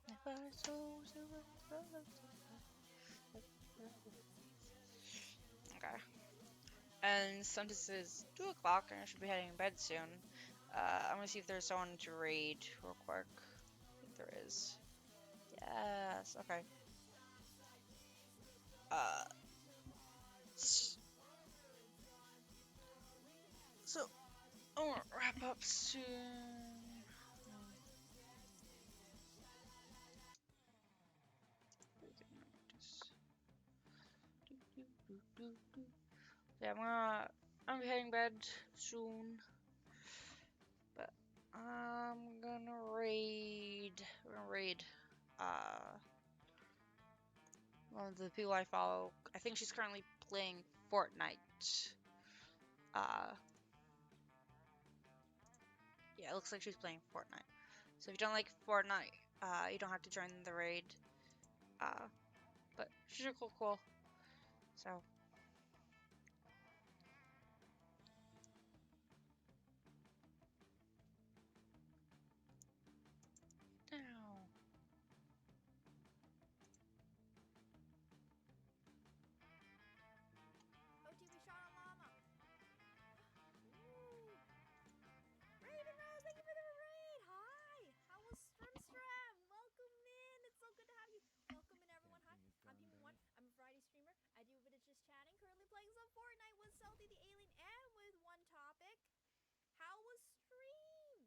If I told you okay. And since it's 2 o'clock and I should be heading to bed soon, I'm gonna see if there's someone to raid real quick. I think there is. Yes, okay. soon. Yeah, I'm heading bed soon, but I'm gonna raid. We're gonna raid. One of the people I follow. I think she's currently playing Fortnite. Uh, yeah, it looks like she's playing Fortnite. So if you don't like Fortnite, you don't have to join the raid. But she's really cool. So. Ow. OT, we shot a llama. Ooh. Raven Rose, thank you for the raid. Hi. How was Stram? Welcome in. It's so good to have you. Welcome in, everyone. Hi. I'm Demon1. I'm a variety streamer. I do a bit of just chatting. Currently playing some Fortnite with Salty the Alien and with One Topic. How was stream?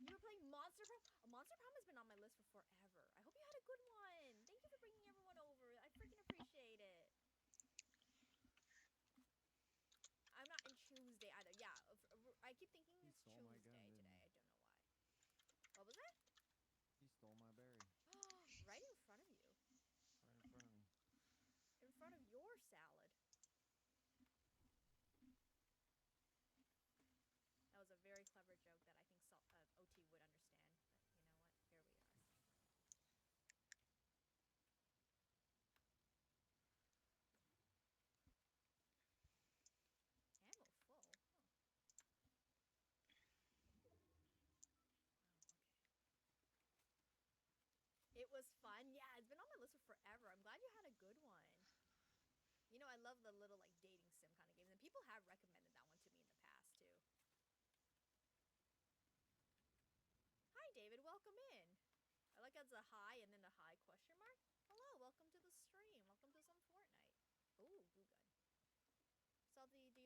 You were playing Monster Prom? Monster Prom has been on my list for forever. I hope you had a good one. Thank you for bringing everyone over. I freaking appreciate it. I'm not in Tuesday either. Yeah, I keep thinking it's Tuesday today. I don't know why. What was it? He stole my berry. Right in front of you. Right in front of me. In front of your salad. That was a very clever joke that I think OT would understand. But you know what? Here we are. Ammo full? Huh. It was fun. Yeah, it's been on my list for forever. I'm glad you had a good one. You know, I love the little like dating sim kind of games, and people have recommended that one to me in the past too. Hi, David. Welcome in. I like it's a hi and then a hi question mark. Hello, welcome to the stream. Welcome to some Fortnite. Ooh, glue gun. Salty, do you